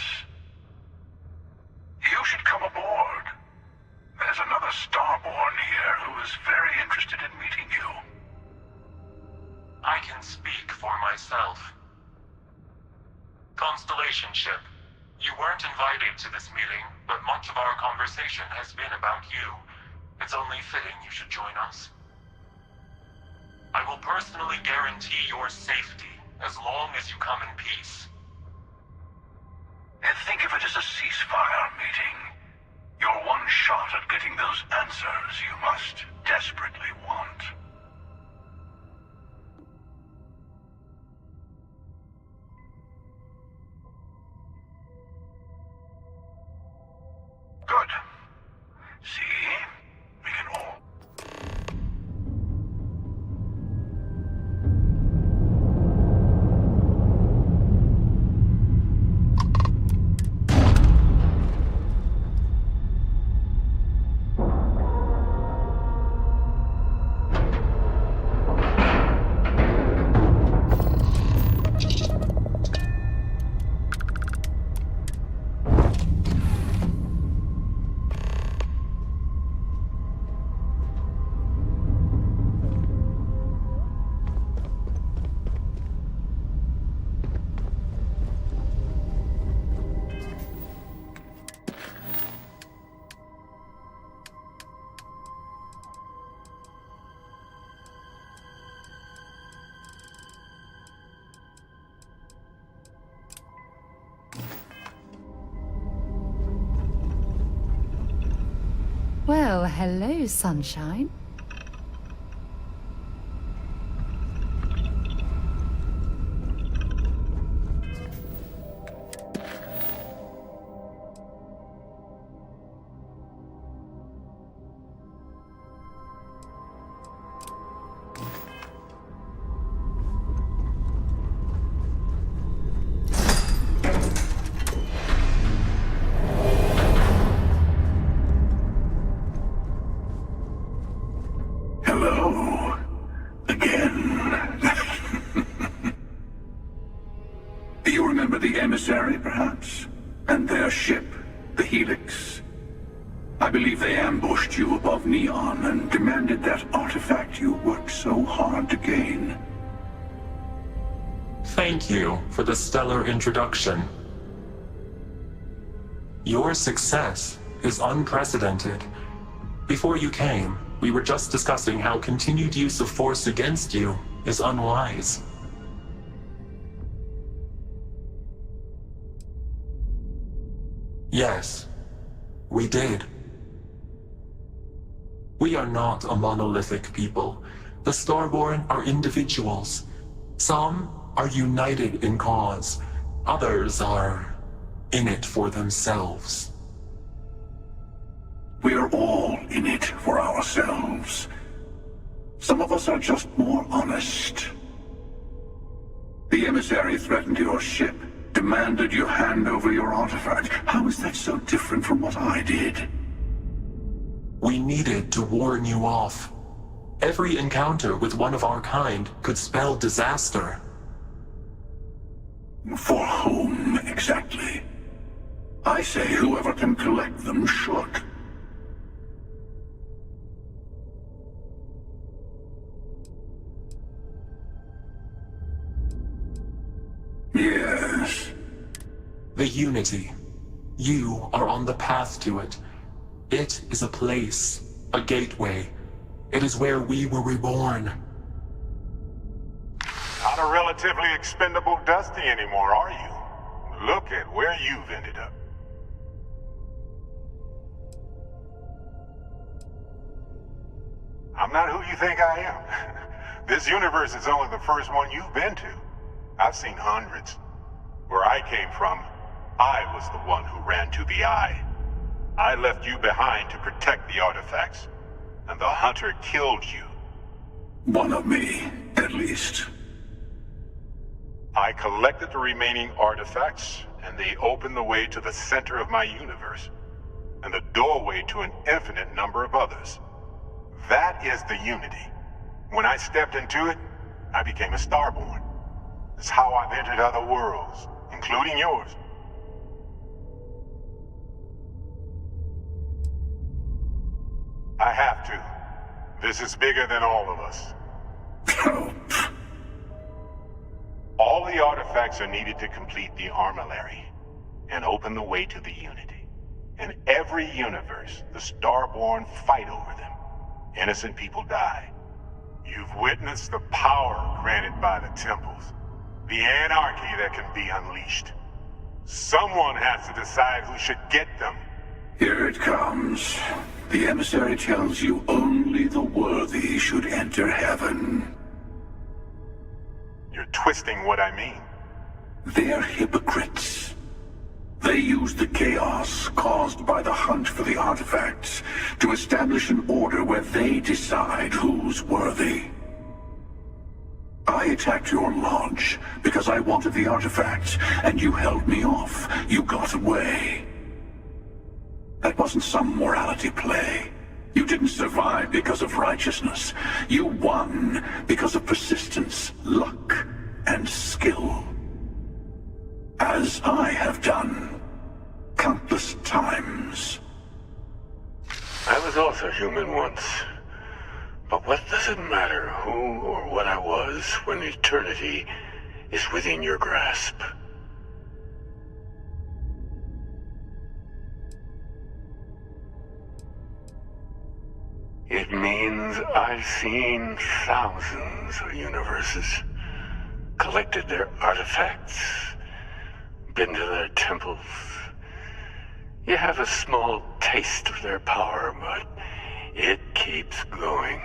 You should come aboard. There's another Starborn here who is very interested in meeting you. I can speak for myself. Constellation ship, you weren't invited to this meeting, but much of our conversation has been about you. It's only fitting you should join us. I will personally guarantee your safety as long as you come in peace. And think of it as a ceasefire meeting. Your one shot at getting those answers you must desperately want. Good. See? We can all... Well, hello, sunshine. perhaps? And their ship, the Helix. I believe they ambushed you above Neon and demanded that artifact you worked so hard to gain. Thank you for the stellar introduction. Your success is unprecedented. Before you came, we were just discussing how continued use of force against you is unwise. Yes, we did. We are not a monolithic people. The Starborn are individuals. Some are united in cause. Others are in it for themselves. We're all in it for ourselves. Some of us are just more honest. The emissary threatened your ship, demanded you hand over your artifact. How is that so different from what I did? We needed to warn you off. Every encounter with one of our kind could spell disaster. For whom, exactly? I say whoever can collect them should. Yes. The Unity. You are on the path to it. It is a place, a gateway. It is where we were reborn. Not a relatively expendable Dusty anymore, are you? Look at where you've ended up. I'm not who you think I am. This universe is only the first one you've been to. I've seen hundreds. Where I came from, I was the one who ran to the Eye. I left you behind to protect the artifacts, and the Hunter killed you. One of me, at least. I collected the remaining artifacts, and they opened the way to the center of my universe, and the doorway to an infinite number of others. That is the Unity. When I stepped into it, I became a Starborn. It's how I've entered other worlds, including yours. I have to. This is bigger than all of us. All the artifacts are needed to complete the armillary and open the way to the Unity. In every universe, the Starborn fight over them. Innocent people die. You've witnessed the power granted by the temples, the anarchy that can be unleashed. Someone has to decide who should get them. Here it comes. The emissary tells you only the worthy should enter heaven. You're twisting what I mean. They're hypocrites. They use the chaos caused by the hunt for the artifacts to establish an order where they decide who's worthy. I attacked your lodge because I wanted the artifacts, and you held me off. You got away. That wasn't some morality play. You didn't survive because of righteousness. You won because of persistence, luck, and skill. As I have done countless times. I was also human once. But what does it matter who or what I was when eternity is within your grasp? It means I've seen thousands of universes, collected their artifacts, been to their temples. You have a small taste of their power, but it keeps going.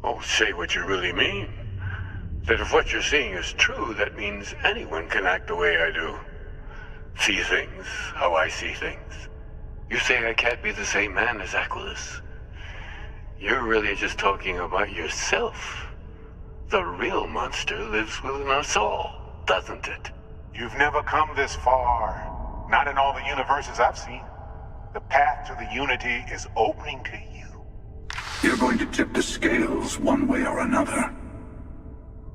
Oh, say what you really mean. That if what you're seeing is true, that means anyone can act the way I do. See things how I see things. You say I can't be the same man as Aquilus. You're really just talking about yourself. The real monster lives within us all, doesn't it? You've never come this far. Not in all the universes I've seen. The path to the Unity is opening to you. You're going to tip the scales one way or another.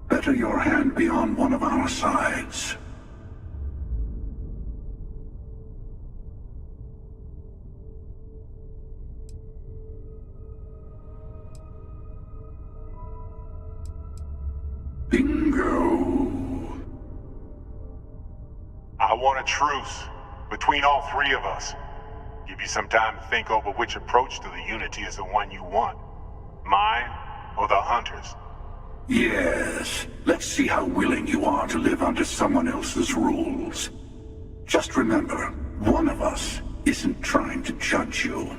Better your hand be on one of our sides. Bingo. I want a truce between all three of us. Give you some time to think over which approach to the Unity is the one you want. Mine or the Hunters? Yes. Let's see how willing you are to live under someone else's rules. Just remember, one of us isn't trying to judge you.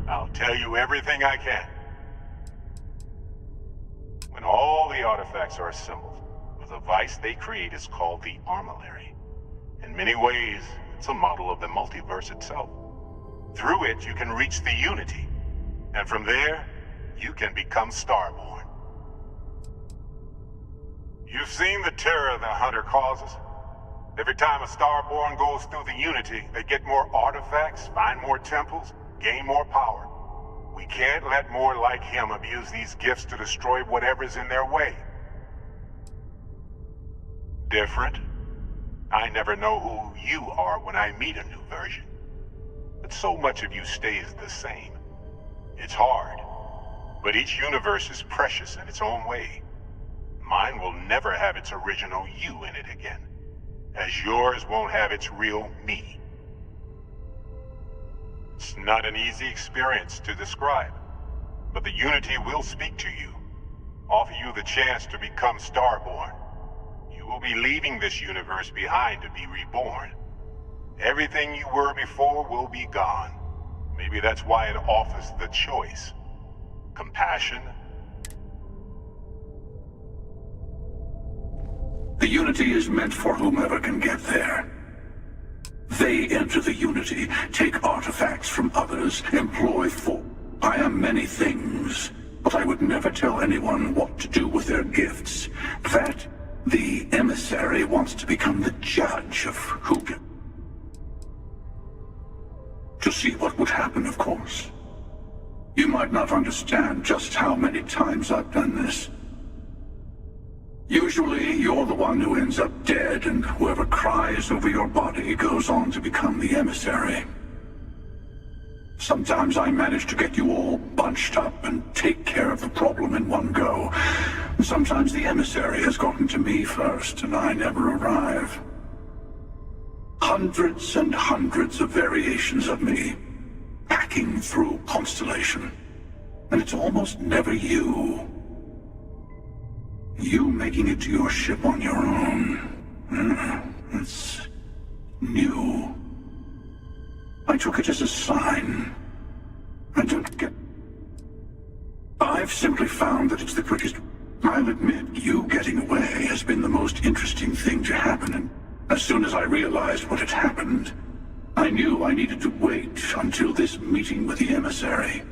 I'll tell you everything I can. When all the artifacts are assembled, the device they create is called the Armillary. In many ways, it's a model of the multiverse itself. Through it, you can reach the Unity. And from there, you can become Starborn. You've seen the terror the Hunter causes. Every time a Starborn goes through the Unity, they get more artifacts, find more temples, gain more power. We can't let more like him abuse these gifts to destroy whatever's in their way. Different? I never know who you are when I meet a new version. But so much of you stays the same. It's hard, but each universe is precious in its own way. Mine will never have its original you in it again, as yours won't have its real me. It's not an easy experience to describe, but the Unity will speak to you, offer you the chance to become Starborn. You will be leaving this universe behind to be reborn. Everything you were before will be gone. Maybe that's why it offers the choice. Compassion. The Unity is meant for whomever can get there. They enter the Unity, take artifacts from others, employ I am many things, but I would never tell anyone what to do with their gifts. That the emissary wants to become the judge of who can. To see what would happen, of course. You might not understand just how many times I've done this. Usually, you're the one who ends up dead, and whoever cries over your body goes on to become the emissary. Sometimes I manage to get you all bunched up and take care of the problem in one go. Sometimes the emissary has gotten to me first, and I never arrive. Hundreds and hundreds of variations of me, hacking through Constellation. And it's almost never you. You making it to your ship on your own. It's new. I took it as a sign. I don't get... I've simply found that it's the quickest... I'll admit, you getting away has been the most interesting thing to happen, and as soon as I realized what had happened, I knew I needed to wait until this meeting with the emissary.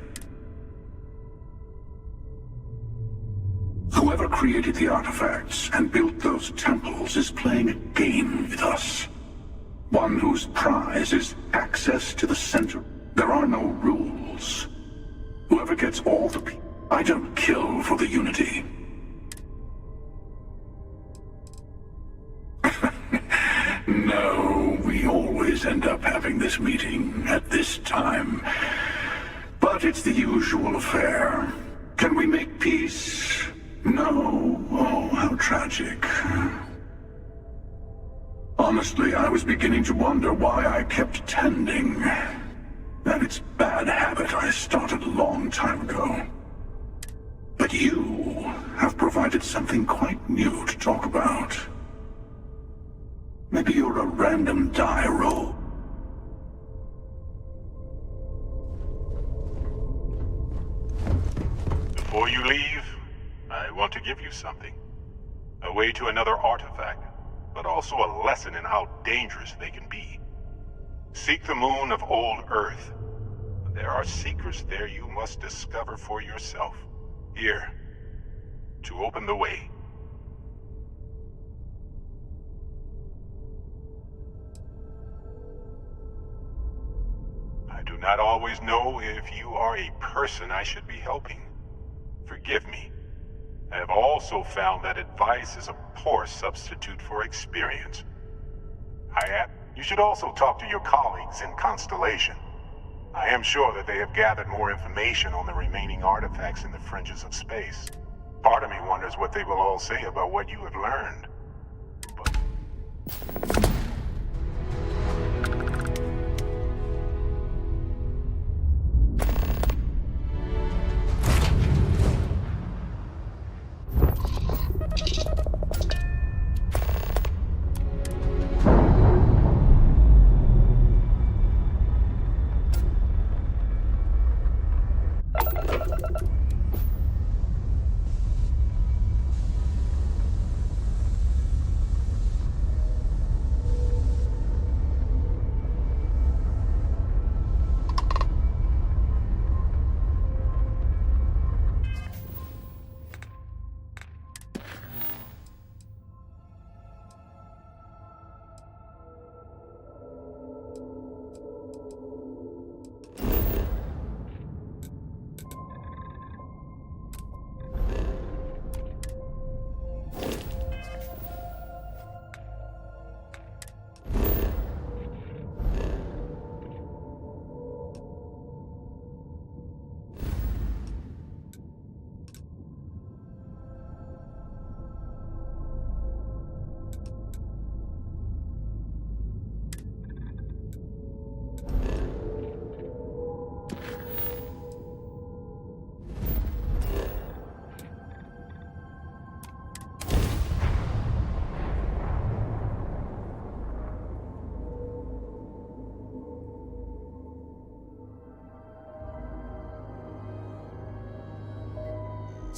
Whoever created the artifacts and built those temples is playing a game with us. One whose prize is access to the center. There are no rules. Whoever gets all the people... I don't kill for the Unity. No, we always end up having this meeting at this time. But it's the usual affair. Can we make peace? No. Oh, how tragic. Honestly, I was beginning to wonder why I kept tending. And it's bad habit I started a long time ago. But you have provided something quite new to talk about. Maybe you're a random die roll. Before you leave, I want to give you something. A way to another artifact, but also a lesson in how dangerous they can be. Seek the moon of old Earth. There are secrets there you must discover for yourself. Here, to open the way. I do not always know if you are a person I should be helping. Forgive me. I have also found that advice is a poor substitute for experience. You should also talk to your colleagues in Constellation. I am sure that they have gathered more information on the remaining artifacts in the fringes of space. Part of me wonders what they will all say about what you have learned.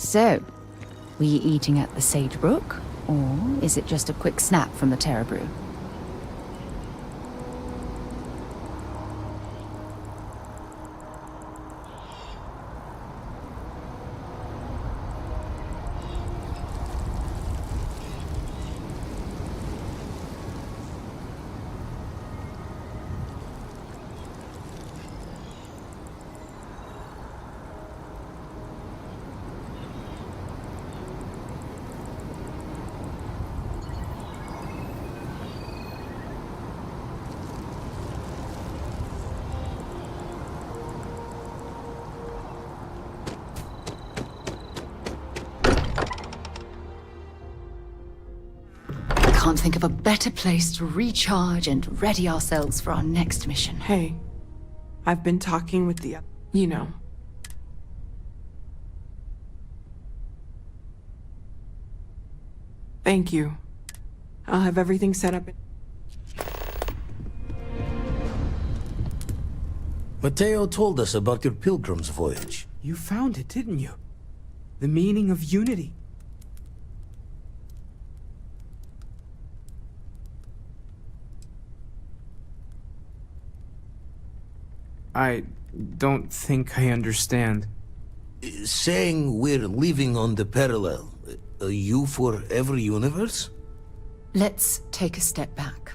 So, we eating at the Sagebrook, or is it just a quick snap from the Terror Brew? Can't think of a better place to recharge and ready ourselves for our next mission. Hey, I've been talking with the, you know. Thank you. I'll have everything set up. Mateo told us about your pilgrim's voyage. You found it, didn't you? The meaning of unity. I don't think I understand. Saying we're living on the parallel, you for every universe? Let's take a step back.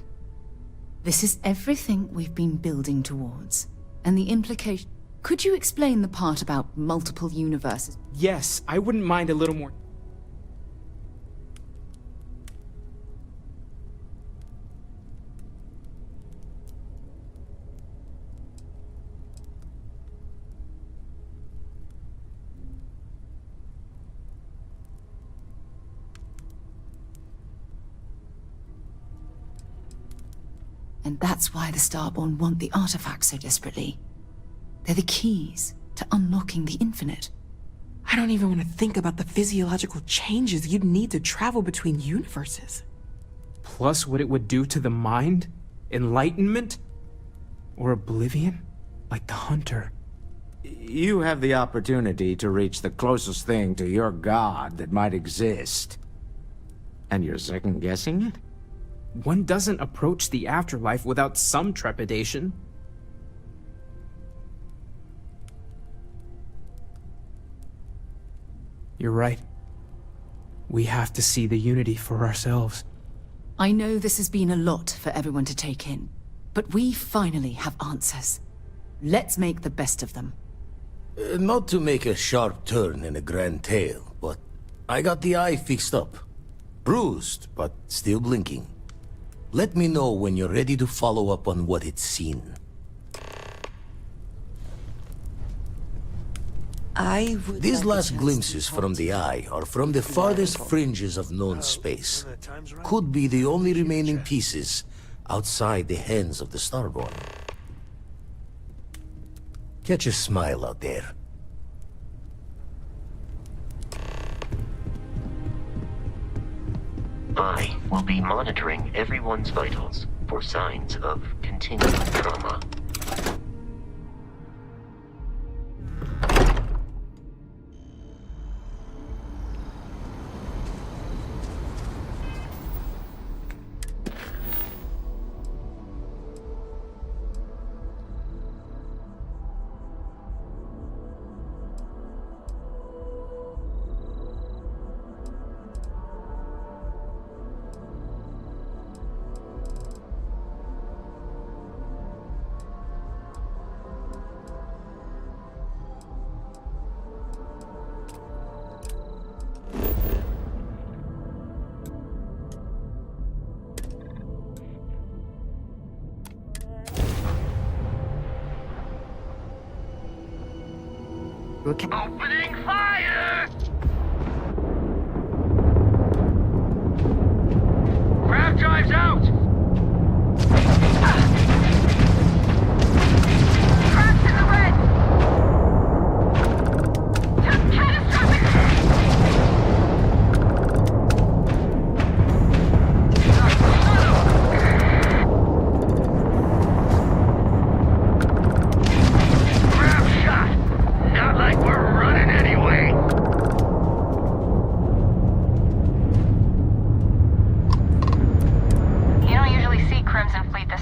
This is everything we've been building towards, and the implication... Could you explain the part about multiple universes? Yes, I wouldn't mind a little more. And that's why the Starborn want the artifacts so desperately. They're the keys to unlocking the infinite. I don't even want to think about the physiological changes you'd need to travel between universes. Plus what it would do to the mind? Enlightenment? Or oblivion? Like the Hunter. You have the opportunity to reach the closest thing to your god that might exist. And you're second-guessing it? One doesn't approach the afterlife without some trepidation. You're right. We have to see the unity for ourselves. I know this has been a lot for everyone to take in, but we finally have answers. Let's make the best of them. Not to make a sharp turn in a grand tale, but I got the eye fixed up. Bruised, but still blinking. Let me know when you're ready to follow up on what it's seen. These last glimpses from the eye are from the farthest fringes of known space. Could be the only remaining pieces outside the hands of the Starborn. Catch a smile out there. I will be monitoring everyone's vitals for signs of continued trauma. Opening fire! Grav drives out! Cracks in the red! Catastrophic! Grav shot! Not like we're running any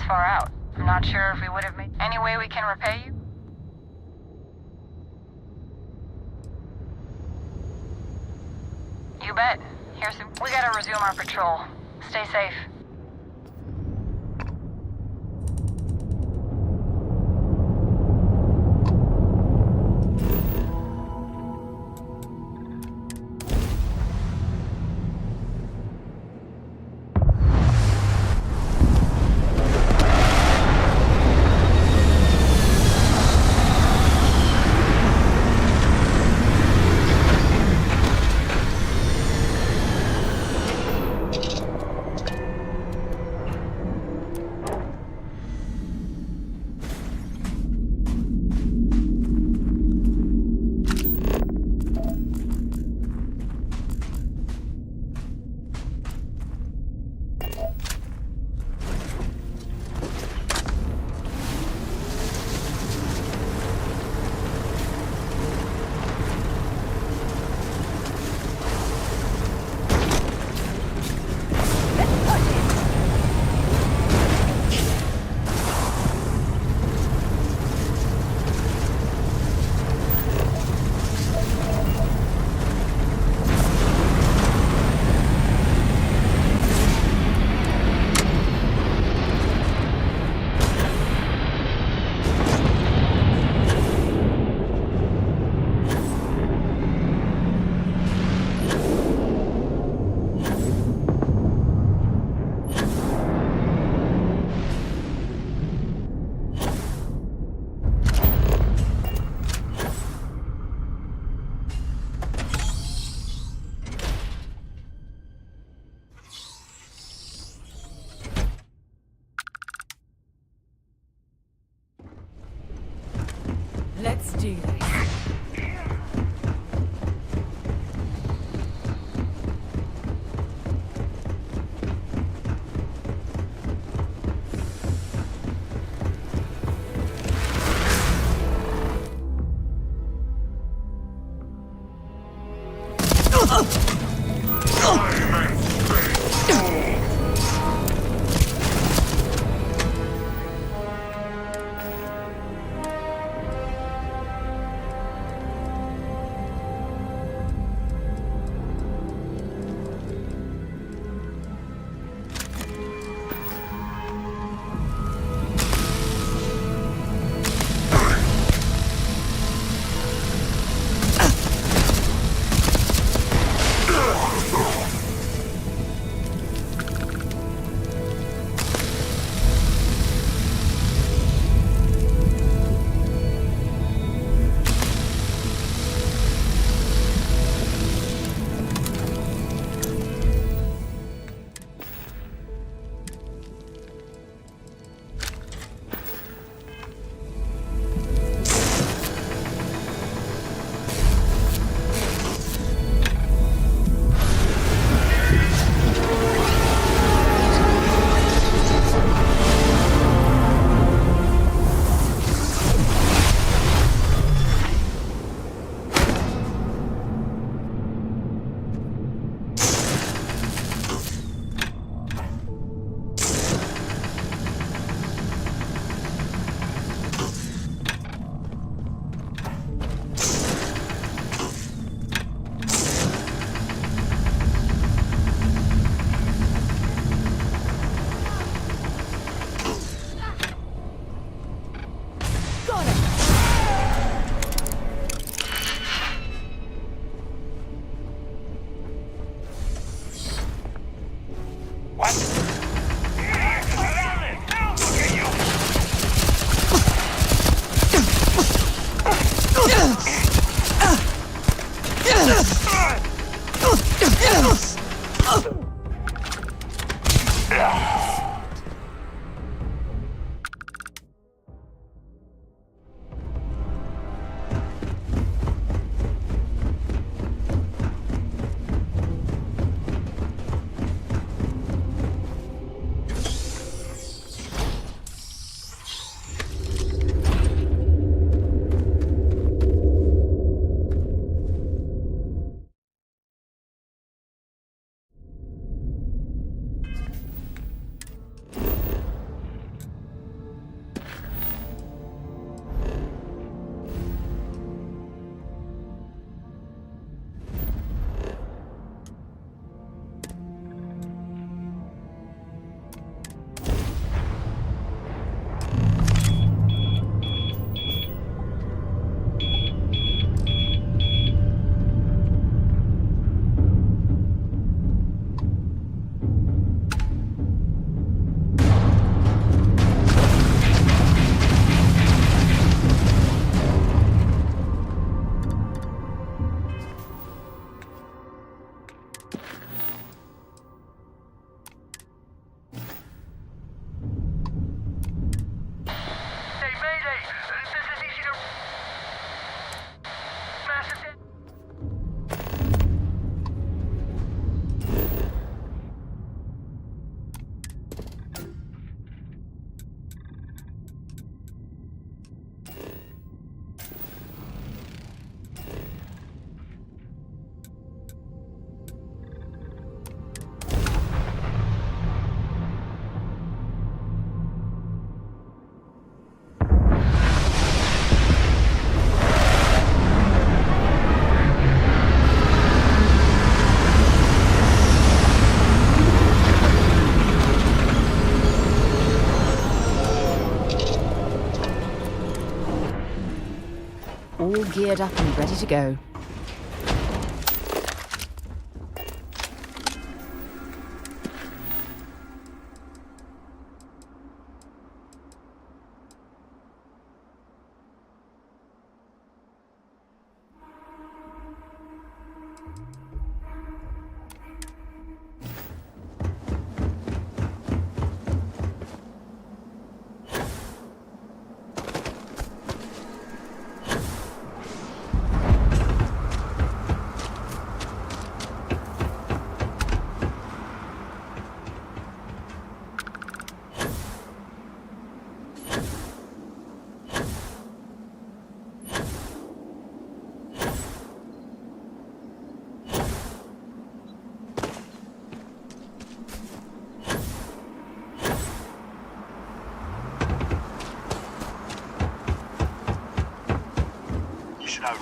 far out. I'm not sure if we would have made... Any way we can repay you? You bet. Here's some... We gotta resume our patrol. Stay safe. Let's do this. geared up and ready to go.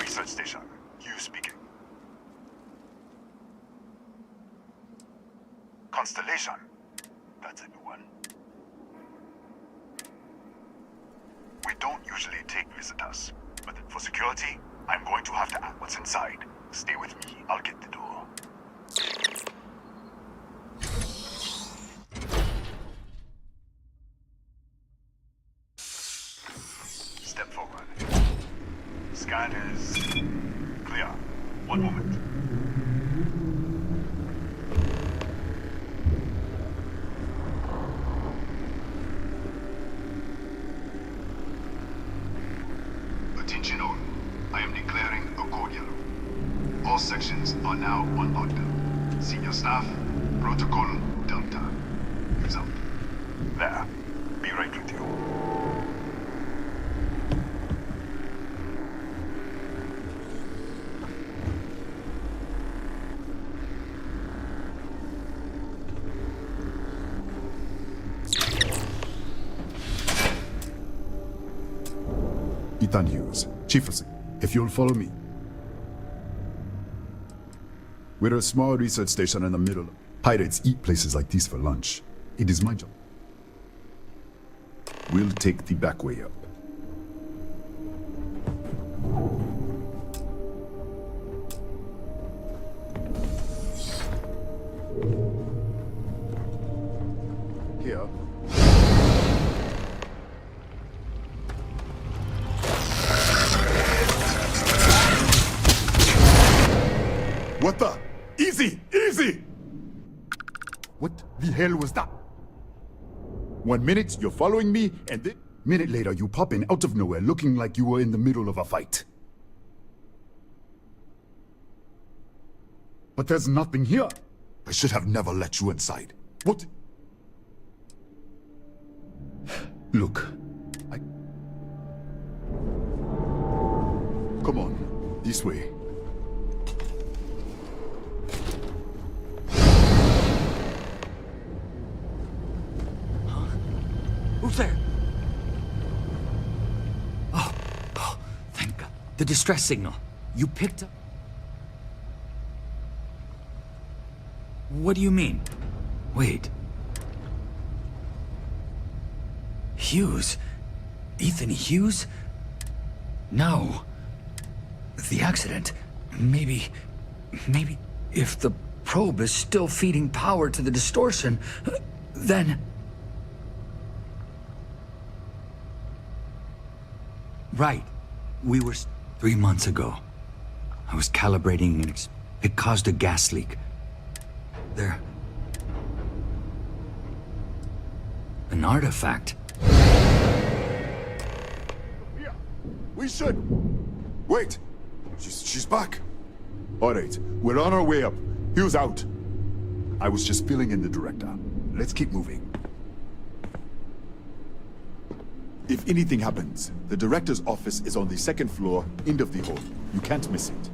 Research Station. Hughes speaking. Constellation. That's a new one. We don't usually take visitors, but for security, I'm going to have to ask what's inside. Stay with me. I'll get the door. Step forward. Scan is clear. One moment. Attention all. I am declaring a cordial. All sections are now on lockdown. Senior staff, protocol Delta. Use up. There. Be right with you. Ethan Hughes, Chief of if you'll follow me. We're a small research station in the middle. Pirates eat places like these for lunch. It is my job. We'll take the back way up. Here. What the? Easy! Easy! What the hell was that? 1 minute, you're following me, and then... Minute later, you pop in out of nowhere looking like you were in the middle of a fight. But there's nothing here. I should have never let you inside. What? Look, Come on, this way. Who's there? Oh, thank God. The distress signal. You picked up... What do you mean? Wait. Hughes? Ethan Hughes? No. The accident. Maybe if the probe is still feeding power to the distortion, then... Right. We were 3 months ago. I was calibrating and it caused a gas leak. There. An artifact. Yeah, we should. Wait. She's back. All right, we're on our way up. Hughes out. I was just filling in the director. Let's keep moving. If anything happens, the director's office is on the second floor, end of the hall. You can't miss it.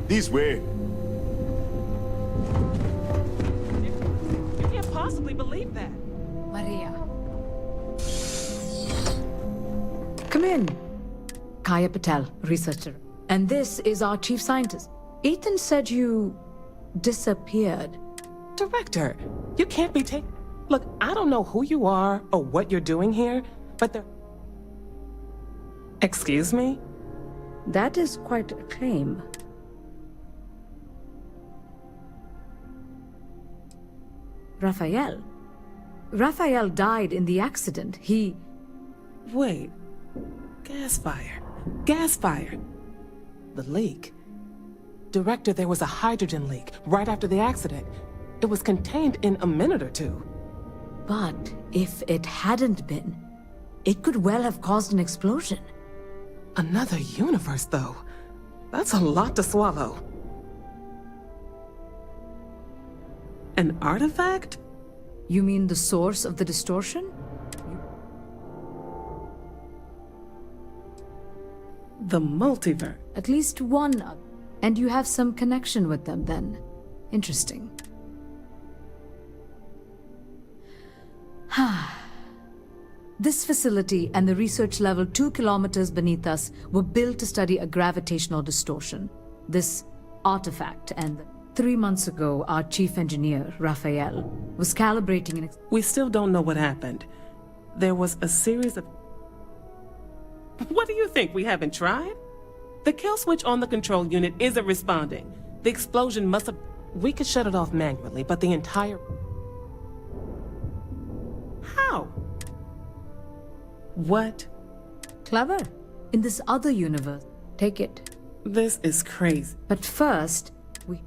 This way. You can't possibly believe that. Maria. Come in. Kaya Patel, researcher. And this is our chief scientist. Ethan said you disappeared. Director, you can't be taking... Look, I don't know who you are or what you're doing here, but the... Excuse me? That is quite a claim. Raphael. Raphael died in the accident. He... Wait. Gas fire. Gas fire. The leak. Director, there was a hydrogen leak right after the accident. It was contained in a minute or two. But if it hadn't been, it could well have caused an explosion. Another universe, though. That's a lot to swallow. An artifact? You mean the source of the distortion? The multiverse. At least one. And you have some connection with them, then. Interesting. This facility and the research level 2 kilometers beneath us were built to study a gravitational distortion. This artifact, and 3 months ago, our chief engineer, Raphael, was calibrating an... We still don't know what happened. There was a series of... What do you think? We haven't tried? The kill switch on the control unit isn't responding. The explosion must have... We could shut it off manually, but the entire... How? What? Clever. In this other universe. Take it. This is crazy. But first, we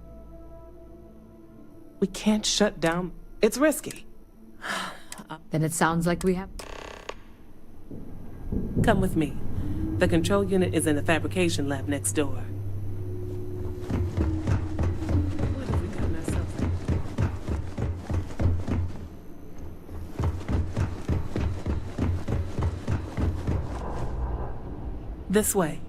can't shut down... It's risky. Then it sounds like we have... Come with me. The control unit is in the fabrication lab next door. What have we gotten ourselves into? This way.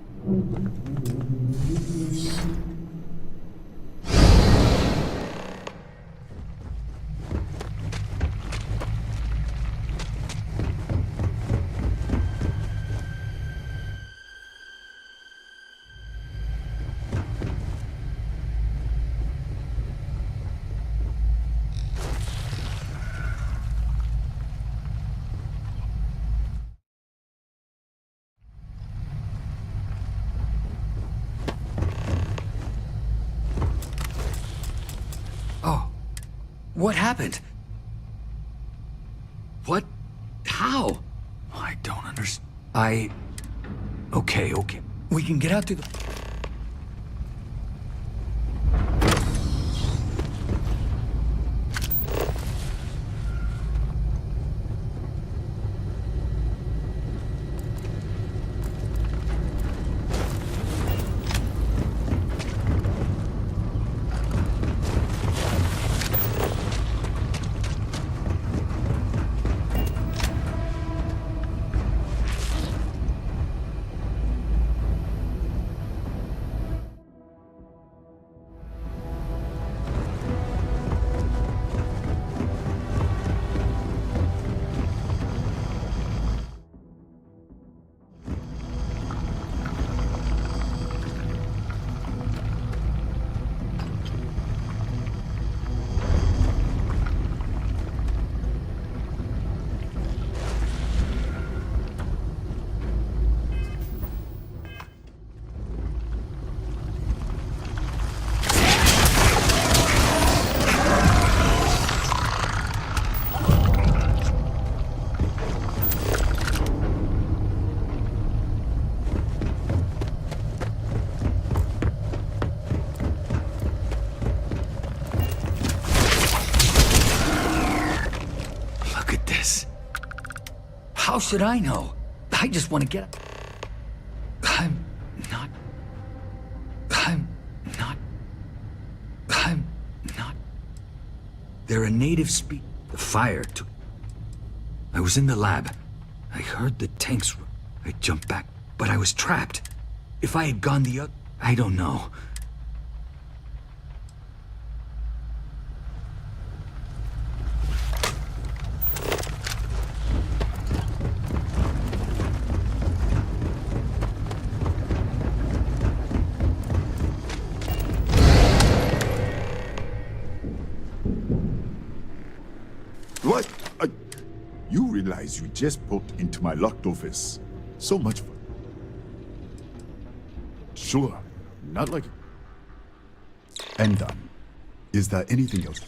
What happened? What? How? I don't understand. Okay. We can get out through the... How should I know? I just want to get... I'm not... They're a native species. The fire took... I was in the lab. I heard the tanks... I jumped back, but I was trapped. If I had gone the other... I don't know. What? You realize you just poked into my locked office. So much fun. Sure, not like it. And done. Is there anything else?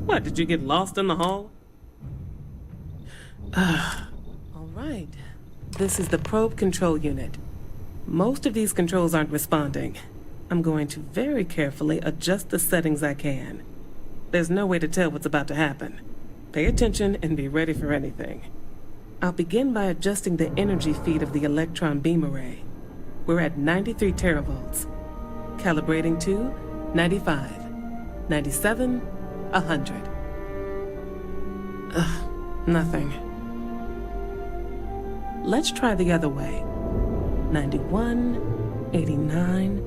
What, did you get lost in the hall? All right. This is the probe control unit. Most of these controls aren't responding. I'm going to very carefully adjust the settings I can. There's no way to tell what's about to happen. Pay attention and be ready for anything. I'll begin by adjusting the energy feed of the electron beam array. We're at 93 teravolts. Calibrating to 95, 97, 100. Nothing. Let's try the other way. 91, 89.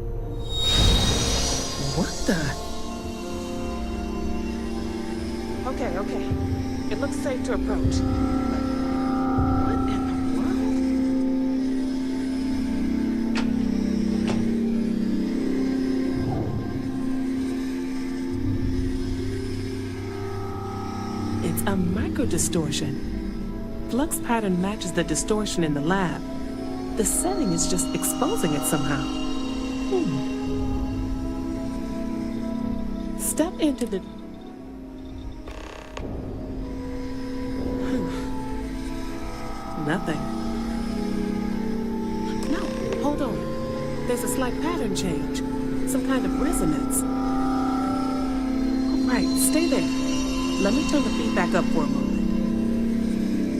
What the? Okay. It looks safe to approach. What in the world? It's a microdistortion. Flux pattern matches the distortion in the lab. The setting is just exposing it somehow. Step into the... Nothing. No, hold on. There's a slight pattern change. Some kind of resonance. All right, stay there. Let me turn the feedback up for a moment.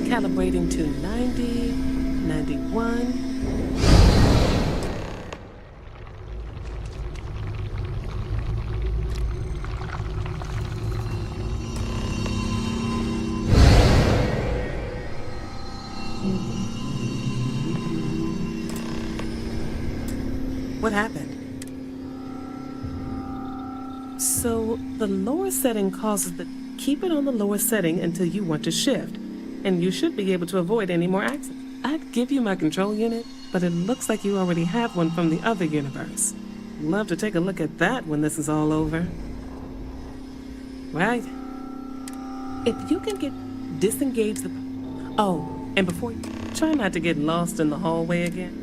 Calibrating to 90, 91. What happened? So the lower setting causes the... Keep it on the lower setting until you want to shift, and you should be able to avoid any more accidents. I'd give you my control unit, but it looks like you already have one from the other universe. Love to take a look at that when this is all over. Right. If you can disengage the... Oh, and before you... Try not to get lost in the hallway again.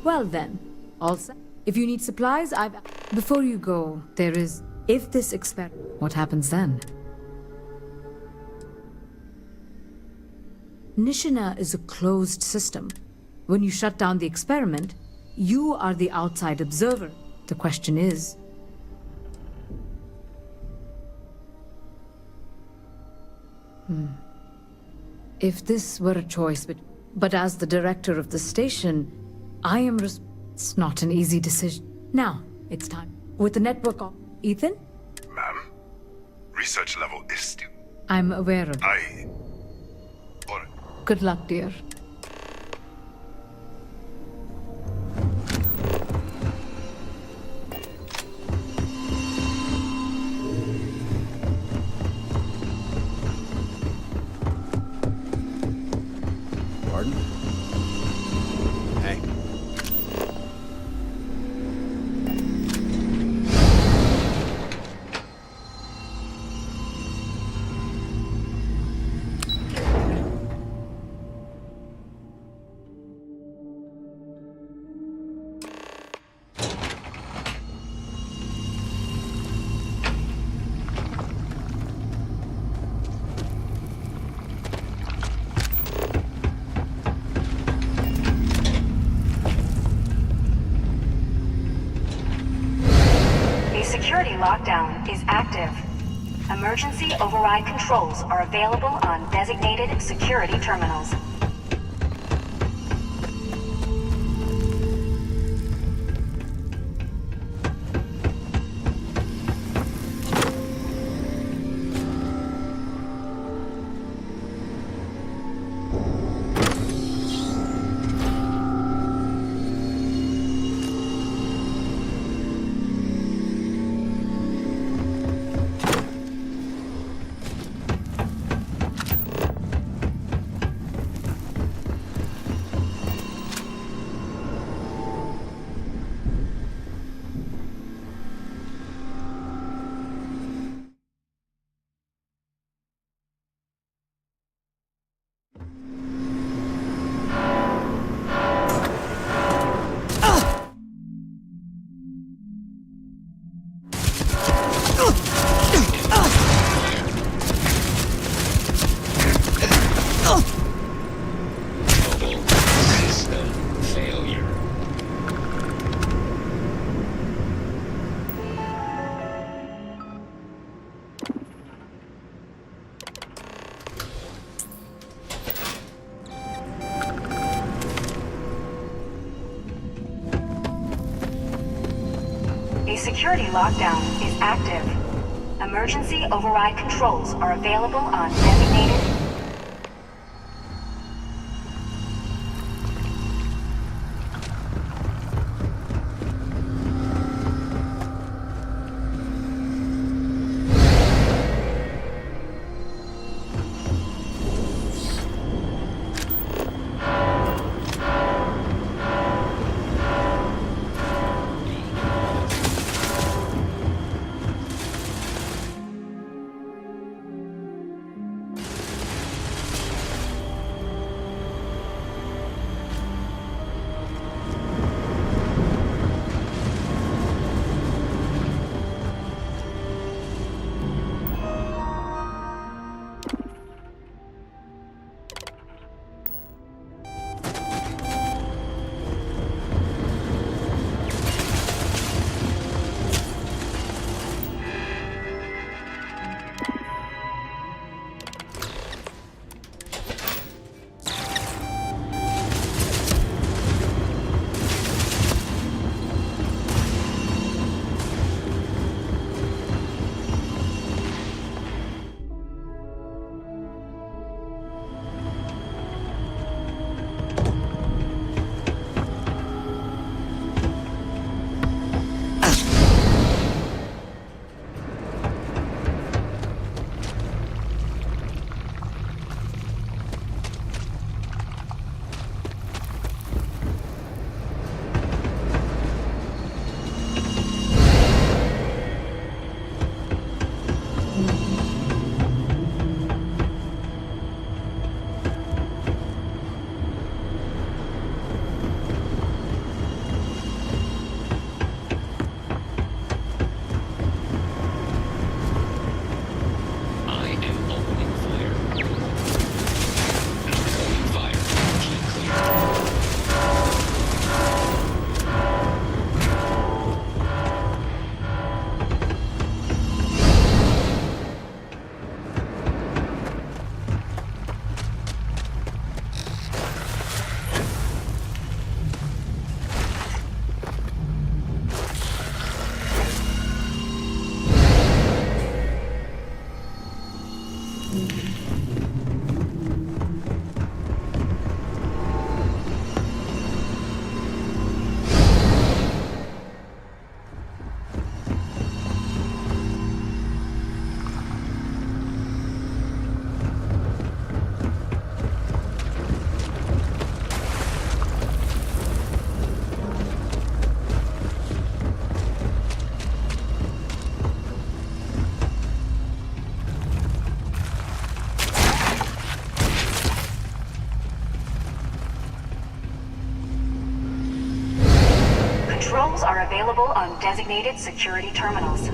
Well then, all set. If you need supplies, Before you go, there is... If this experiment... What happens then? Nishina is a closed system. When you shut down the experiment, you are the outside observer. The question is... If this were a choice, but as the director of the station, I am It's not an easy decision. Now, it's time. With the network off. Ethan? Ma'am? Research level is still... I'm aware of... Alright. Good luck, dear. Pardon? Hey. lockdown is active. Emergency override controls are available on designated security terminals. A security lockdown is active. Emergency override controls are available on designated... Controls are available on designated security terminals.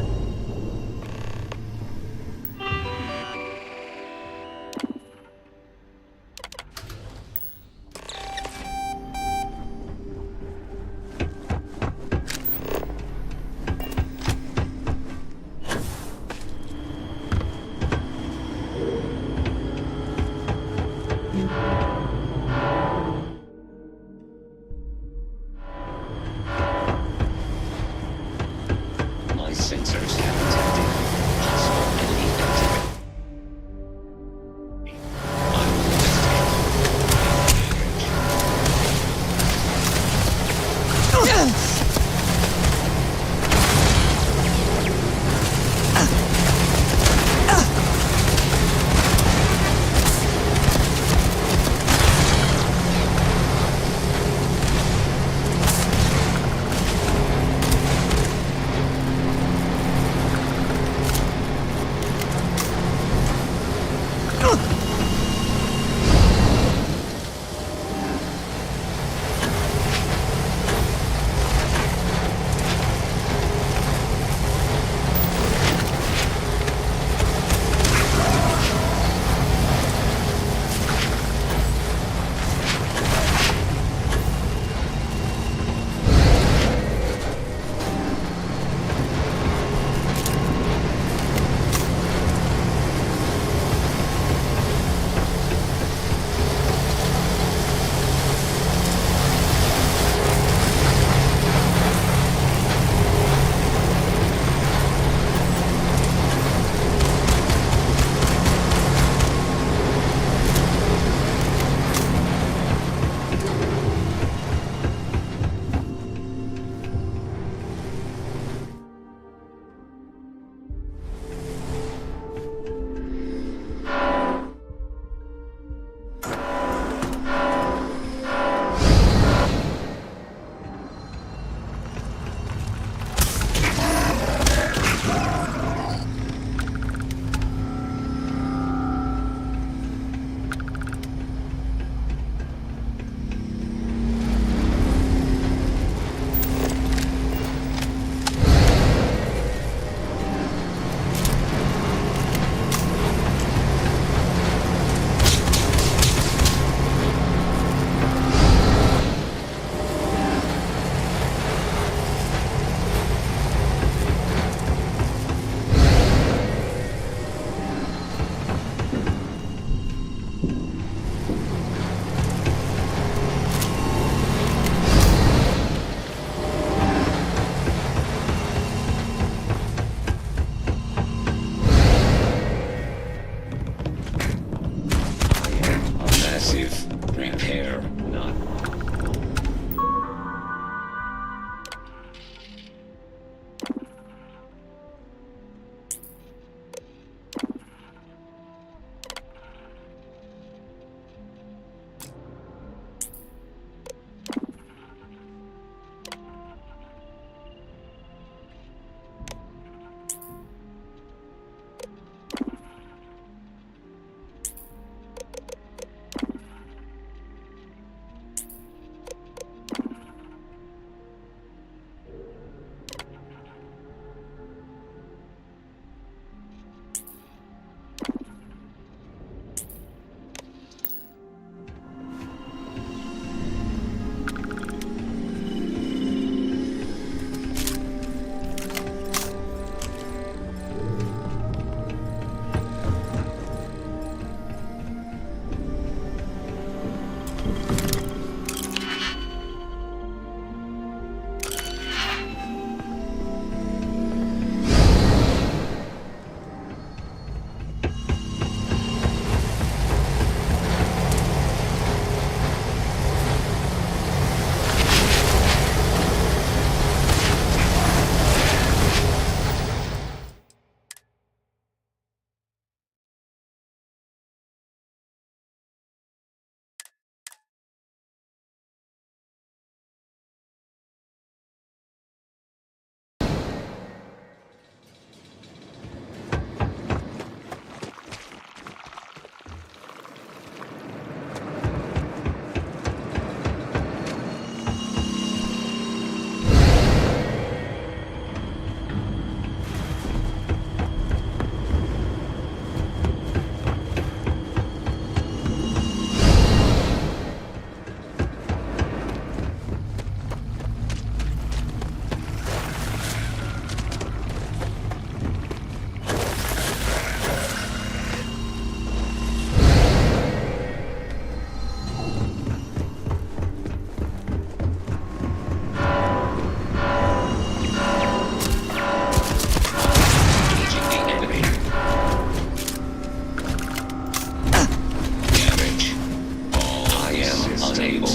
Unable.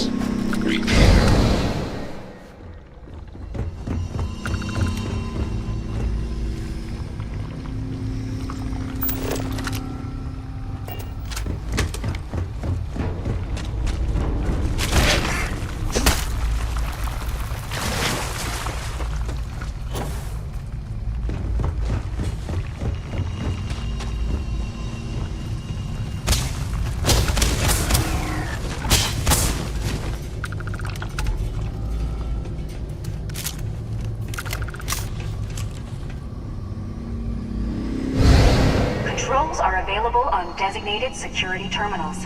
Repair. Controls are available on designated security terminals.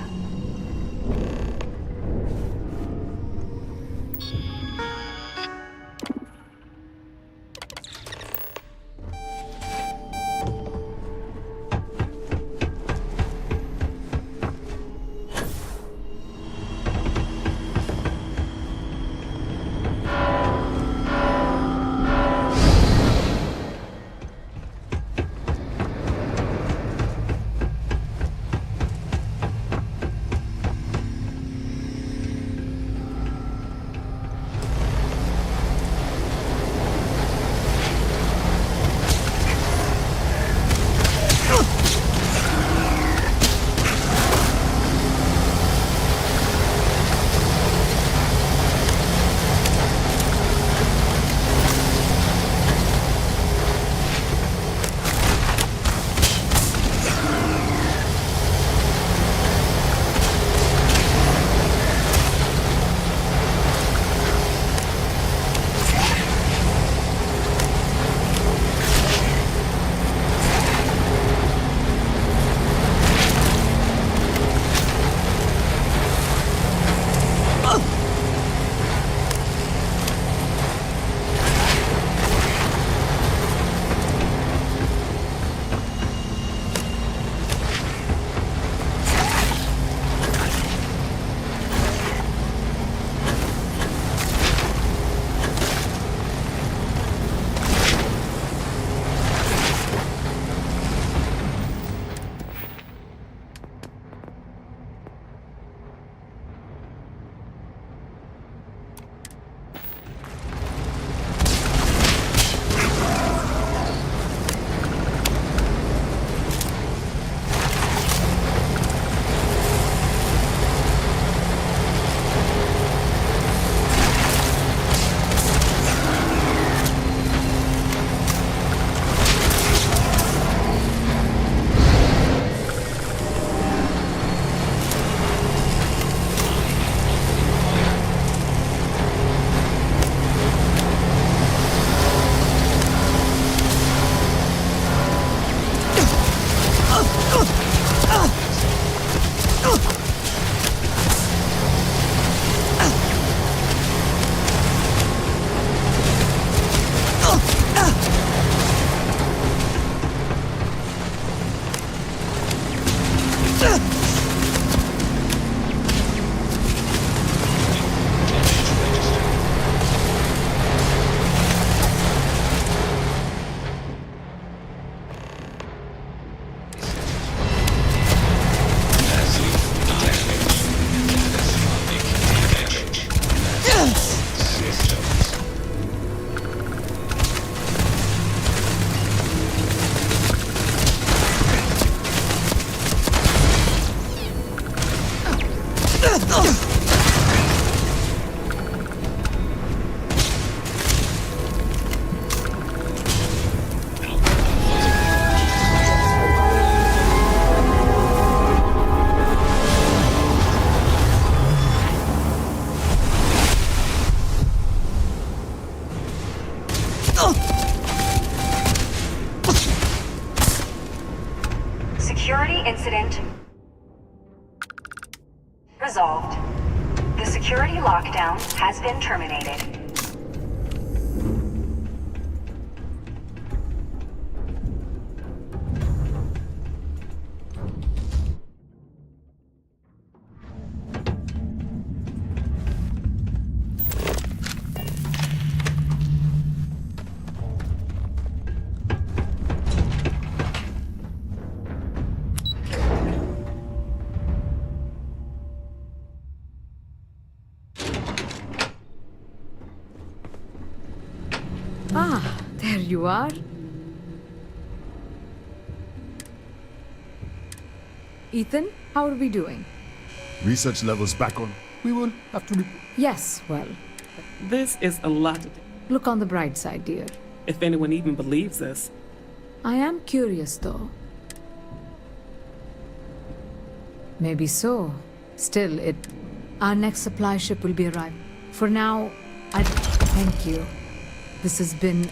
Security incident resolved. The security lockdown has been terminated. Ah, there you are. Ethan, how are we doing? Research levels back on. We will have to... Yes, well, This is a lot. look on the bright side, dear. If anyone even believes this. I am curious, though. Maybe so. Still, our next supply ship will be arriving. For now, thank you. This has been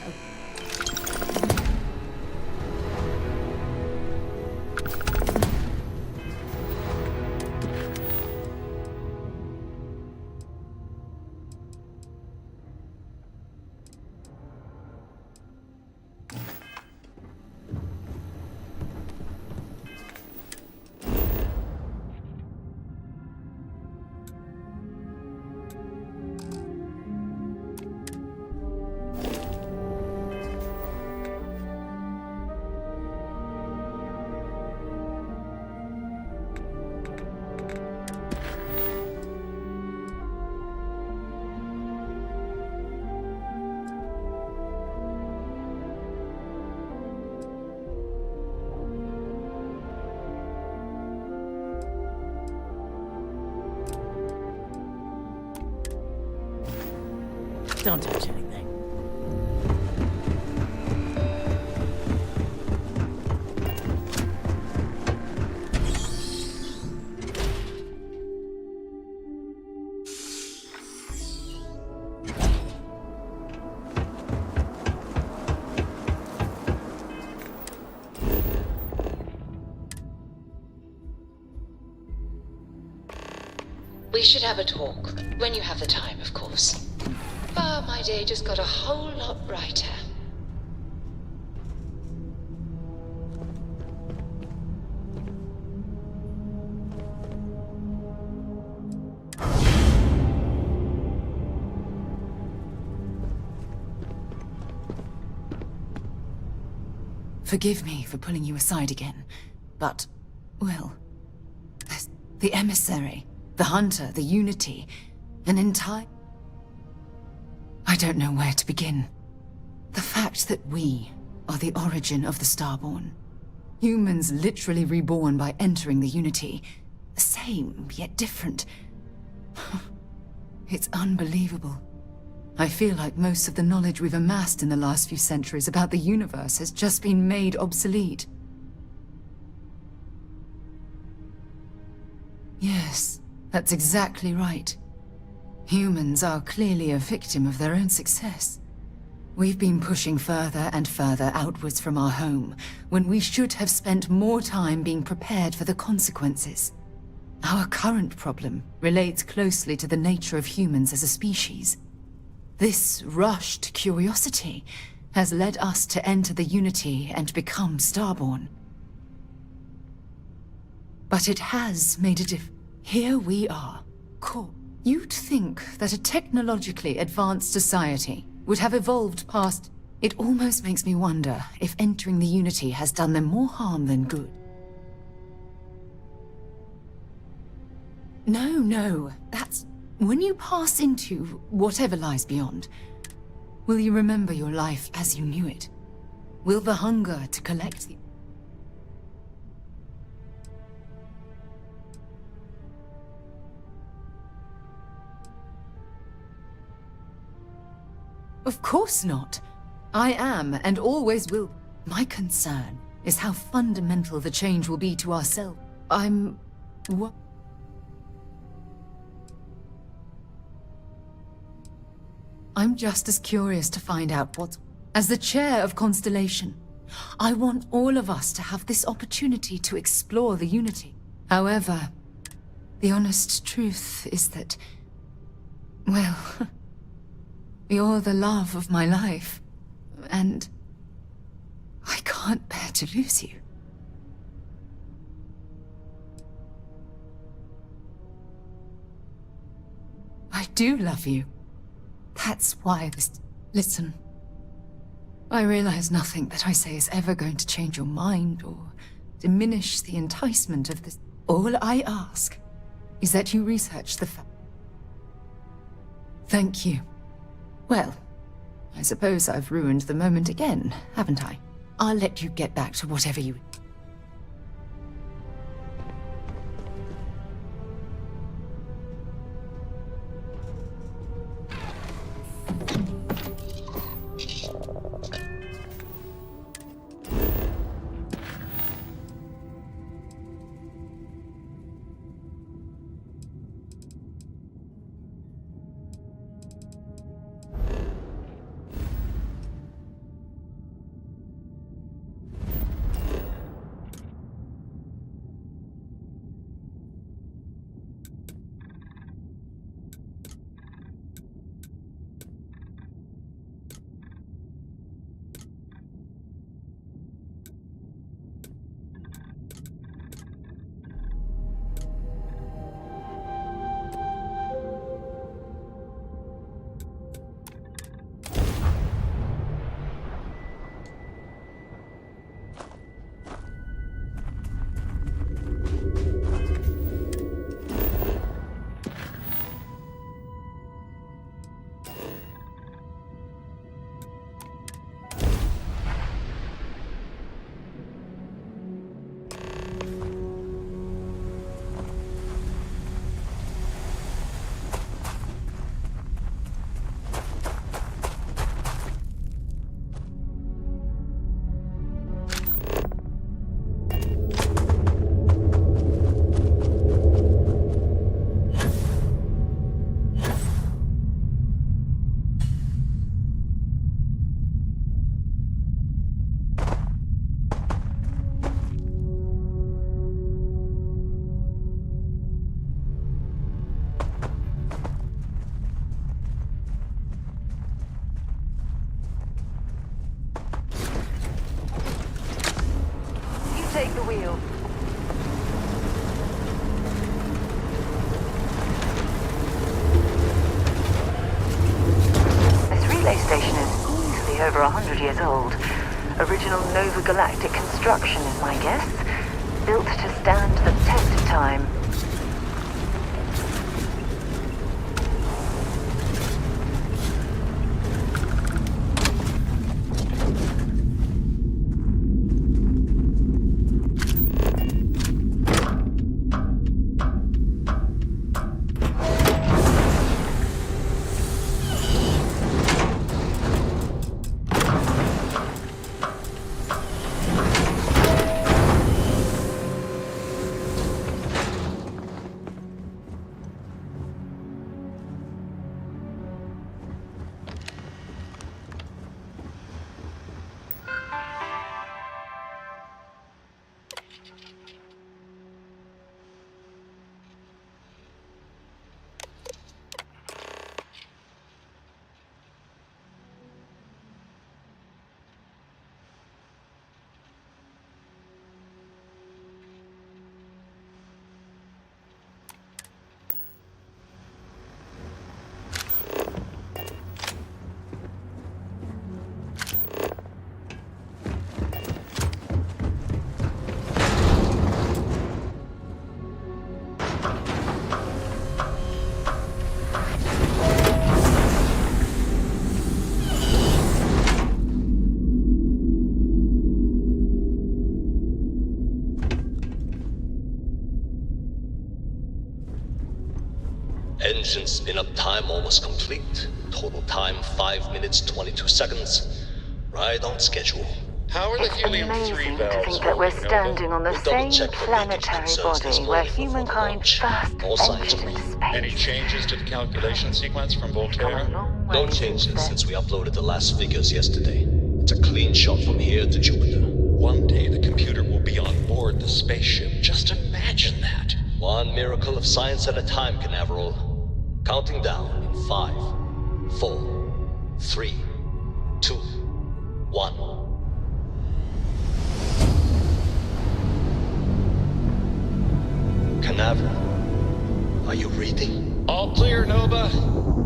Don't touch anything. We should have a talk. When you have the time, of course. Ah, my day just got a whole lot brighter. Forgive me for pulling you aside again, but, well, the emissary, the hunter, the unity, an entire... I don't know where to begin. The fact that we are the origin of the Starborn. Humans literally reborn by entering the Unity. The same, yet different. It's unbelievable. I feel like most of the knowledge we've amassed in the last few centuries about the universe has just been made obsolete. Yes, that's exactly right. Humans are clearly a victim of their own success. We've been pushing further and further outwards from our home, when we should have spent more time being prepared for the consequences. Our current problem relates closely to the nature of humans as a species. This rushed curiosity has led us to enter the Unity and become Starborn. But it has made a difference. Here we are, caught. You'd think that a technologically advanced society would have evolved past... It almost makes me wonder if entering the Unity has done them more harm than good. No, that's... When you pass into whatever lies beyond, will you remember your life as you knew it? Will the hunger to collect the... Of course not. I am, and always will. My concern is how fundamental the change will be to ourselves. What? I'm just as curious to find out what... As the chair of Constellation, I want all of us to have this opportunity to explore the Unity. However, the honest truth is that... Well... You're the love of my life, and I can't bear to lose you. I do love you. That's why this... Listen, I realize nothing that I say is ever going to change your mind or diminish the enticement of this. All I ask is that you research the fact. Thank you. Well, I suppose I've ruined the moment again, haven't I? I'll let you get back to whatever you... Take the wheel. This relay station is easily over 100 years old. Original Nova Galactic construction is my guess. Built to stand the test of time. Engine spin-up time almost complete. Total time 5 minutes 22 seconds. Right on schedule. How are the helium-3 valves? To think that we're standing on the same planetary body where humankind first entered space. Any changes to the calculation sequence from Voltaire? No changes since we uploaded the last figures yesterday. It's a clean shot from here to Jupiter. One day the computer will be on board the spaceship. Just imagine that. One miracle of science at a time, Canaveral. Counting down in 5, 4, 3, 2, 1. Canaveral, are you reading? All clear, Nova.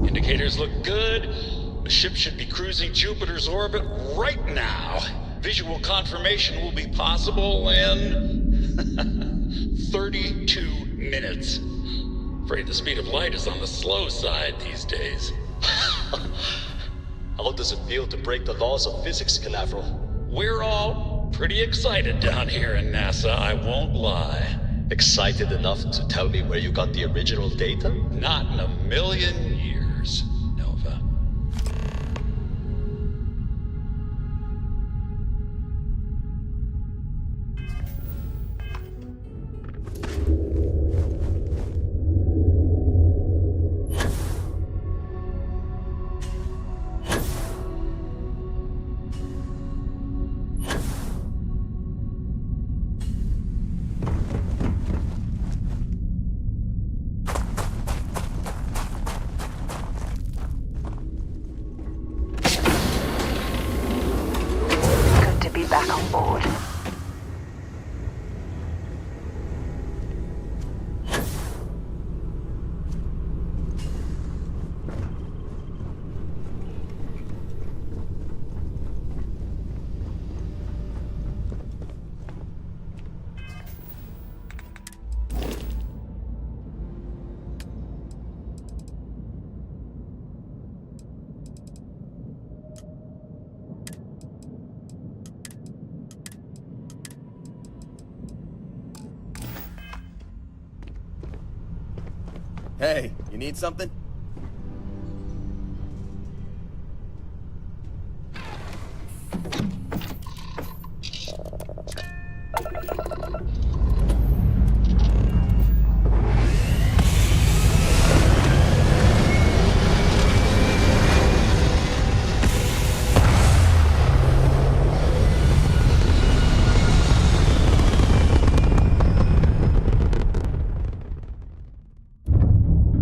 Indicators look good. The ship should be cruising Jupiter's orbit right now. Visual confirmation will be possible in 32 minutes. Afraid the speed of light is on the slow side these days. How does it feel to break the laws of physics, Canaveral? We're all pretty excited down here in NASA, I won't lie. Excited enough to tell me where you got the original data? Not in a million years, Nova. Good to be back on board. Hey, you need something?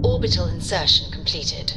Orbital insertion completed.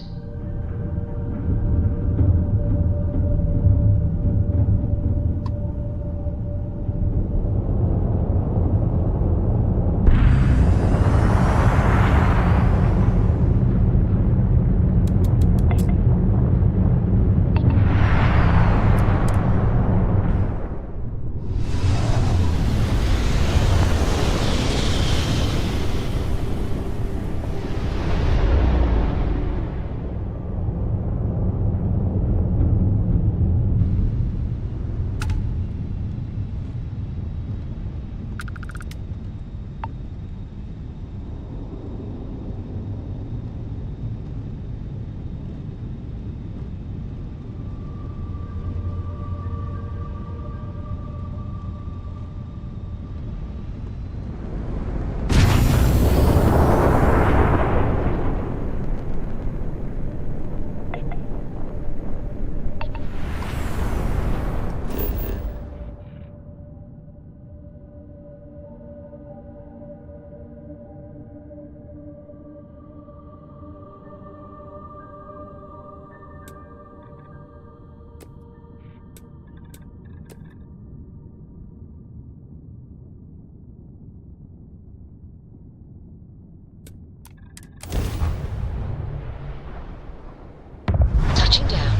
Touching down.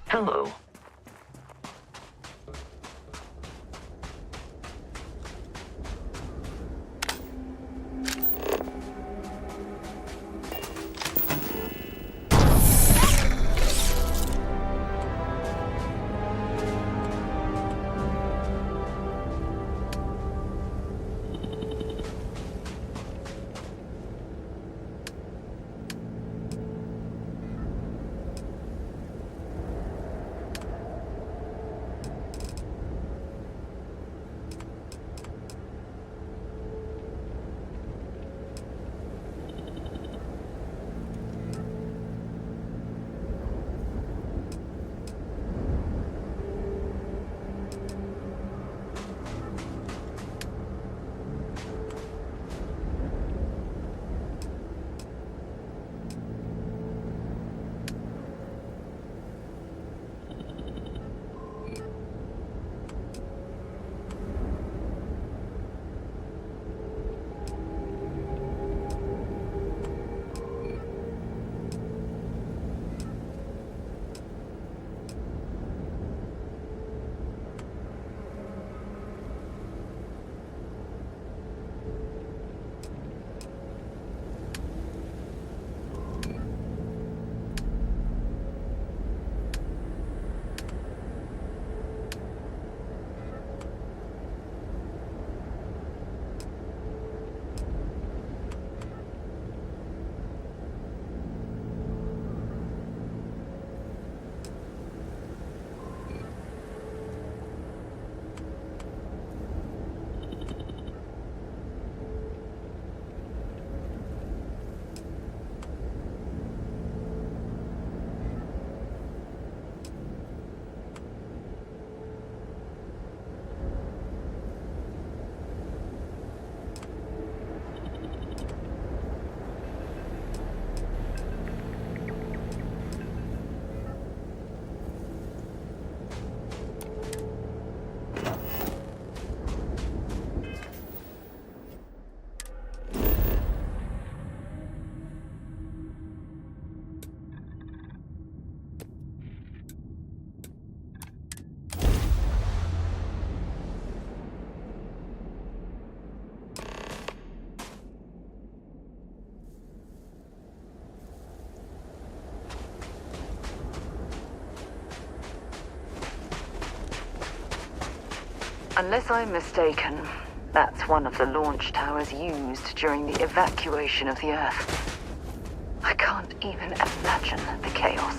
Hello. Unless I'm mistaken, that's one of the launch towers used during the evacuation of the Earth. I can't even imagine the chaos.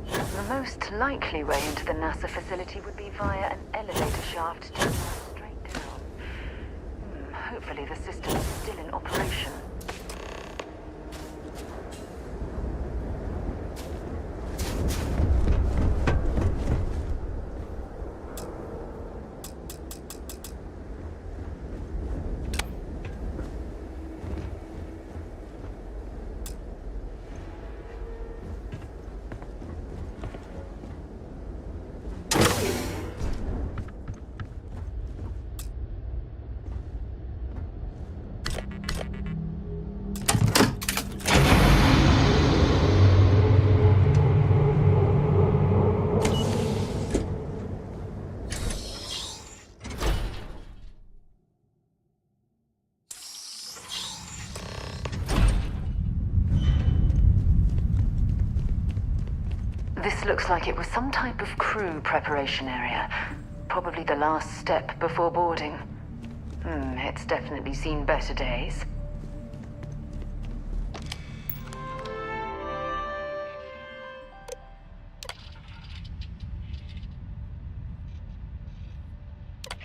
The most likely way into the NASA facility would be via an elevator shaft taking us straight down. Hopefully the system is still in operation. This looks like it was some type of crew preparation area. Probably the last step before boarding. It's definitely seen better days.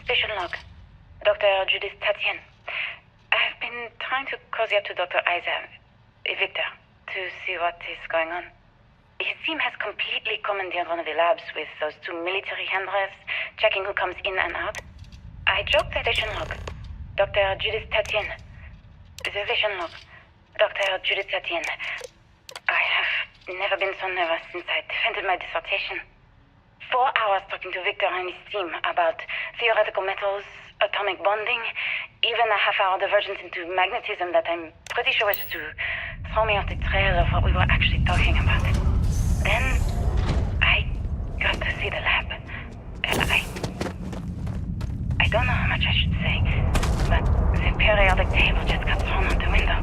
Station log. Dr. Judith Tatien. I've been trying to cozy up to Dr. Victor, to see what is going on. His team has completely commandeered one of the labs with those two military handlers, checking who comes in and out. I joked the station log. Dr. Judith Tatien. The station log. Dr. Judith Tatien. I have never been so nervous since I defended my dissertation. 4 hours talking to Victor and his team about theoretical metals, atomic bonding, even a half-hour divergence into magnetism that I'm pretty sure was just to throw me off the trail of what we were actually talking about. Then, I got to see the lab. I don't know how much I should say, but the periodic table just got thrown out the window.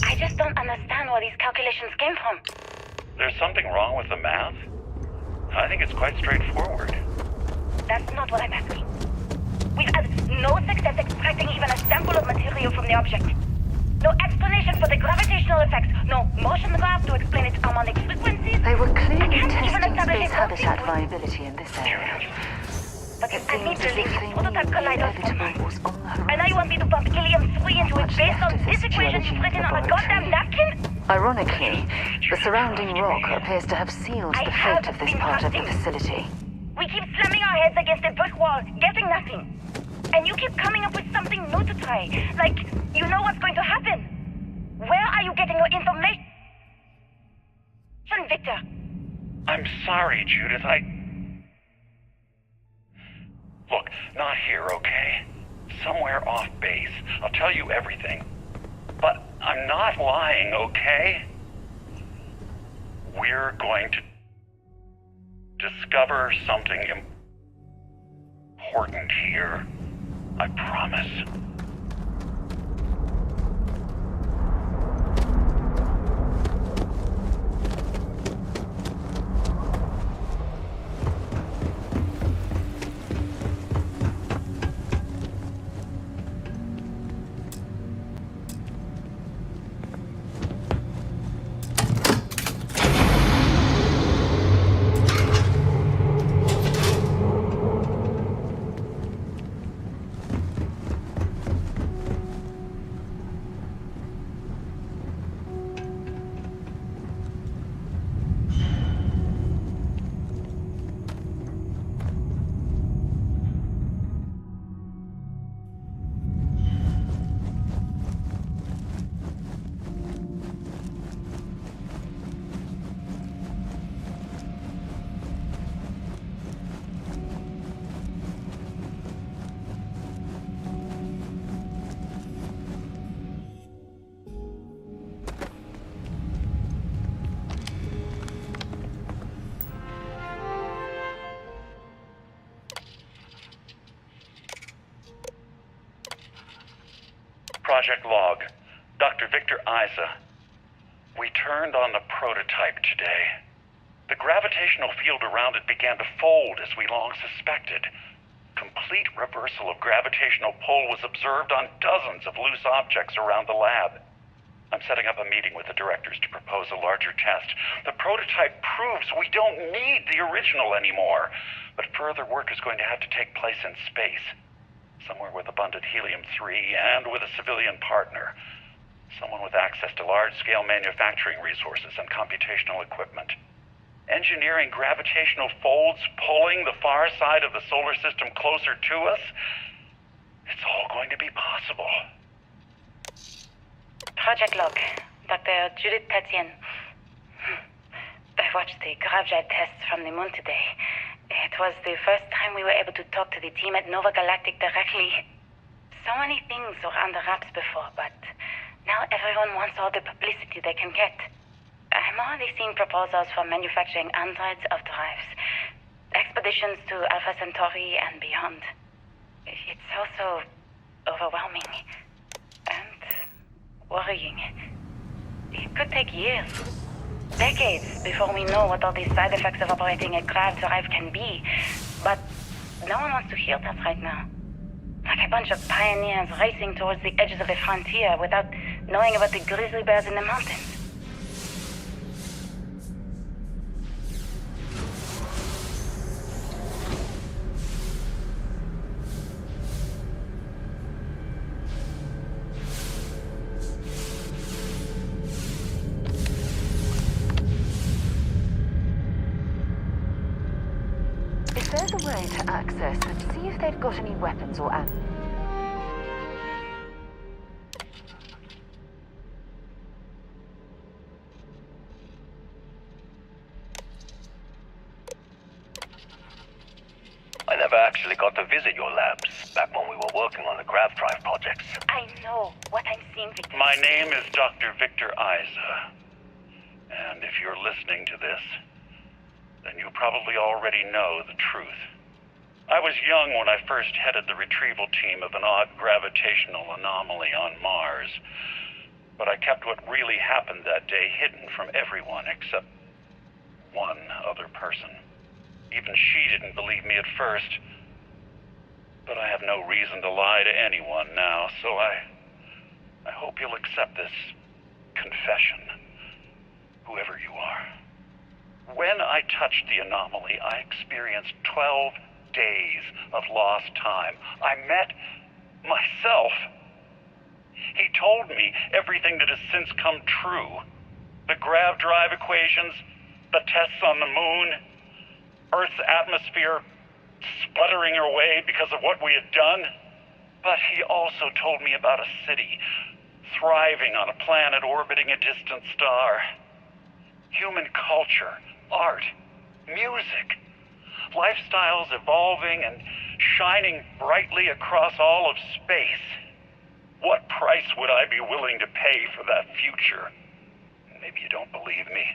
I just don't understand where these calculations came from. There's something wrong with the math? I think it's quite straightforward. That's not what I'm asking. We've had no success extracting even a sample of material from the object. No explanation for the gravitational effects. No motion graph to explain its harmonic frequencies. They were clearly I can't even testing establish space its habitat origin. viability in this area. But It I need seems to as link if this they prototype knew the collider inevitable was on the horizon. and now you want me to pump helium-3 into it based on left of this this equation geology you've written on a laboratory. goddamn napkin? Ironically, the surrounding rock appears to have sealed the fate of this part of the facility. We keep slamming our heads against a brick wall, getting nothing. And you keep coming up with something new to try. Like, you know what's going to happen. Where are you getting your information, Victor? I'm sorry, Judith. Look, not here, okay? Somewhere off base. I'll tell you everything. But I'm not lying, okay? We're going to discover something important here. I promise. Project Log, Dr. Victor Isa. We turned on the prototype today. The gravitational field around it began to fold as we long suspected. Complete reversal of gravitational pull was observed on dozens of loose objects around the lab. I'm setting up a meeting with the directors to propose a larger test. The prototype proves we don't need the original anymore, but further work is going to have to take place in space. Somewhere with abundant helium-3 and with a civilian partner. Someone with access to large-scale manufacturing resources and computational equipment. Engineering gravitational folds pulling the far side of the solar system closer to us. It's all going to be possible. Project Log, Dr. Judith Tatien. I watched the GravJet tests from the moon today. It was the first time we were able to talk to the team at Nova Galactic directly. So many things were under wraps before, but now everyone wants all the publicity they can get. I'm already seeing proposals for manufacturing androids of drives, expeditions to Alpha Centauri and beyond. It's also overwhelming and worrying. It could take years, decades, before we know what all these side effects of operating a grav drive can be. But no one wants to hear that right now. Like a bunch of pioneers racing towards the edges of the frontier without knowing about the grizzly bears in the mountains. If there's a way to access and see if they've got any weapons or ammo. I never actually got to visit your labs back when we were working on the grav drive projects. I know what I'm seeing, Victor. My name is Dr. Victor Isa. And if you're listening to this, then you probably already know the truth. I was young when I first headed the retrieval team of an odd gravitational anomaly on Mars. But I kept what really happened that day hidden from everyone except one other person. Even she didn't believe me at first. But I have no reason to lie to anyone now, so I hope you'll accept this confession, whoever you are. When I touched the anomaly, I experienced 12 days of lost time. I met myself. He told me everything that has since come true. The grav drive equations, the tests on the moon, Earth's atmosphere sputtering away because of what we had done. But he also told me about a city thriving on a planet orbiting a distant star. Human culture, art, music, lifestyles evolving and shining brightly across all of space. What price would I be willing to pay for that future? Maybe you don't believe me.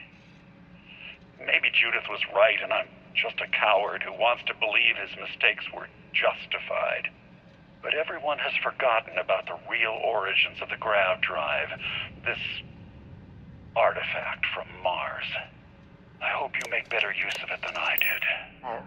Maybe Judith was right and I'm just a coward who wants to believe his mistakes were justified. But everyone has forgotten about the real origins of the grav drive, this artifact from Mars. I hope you make better use of it than I did. No.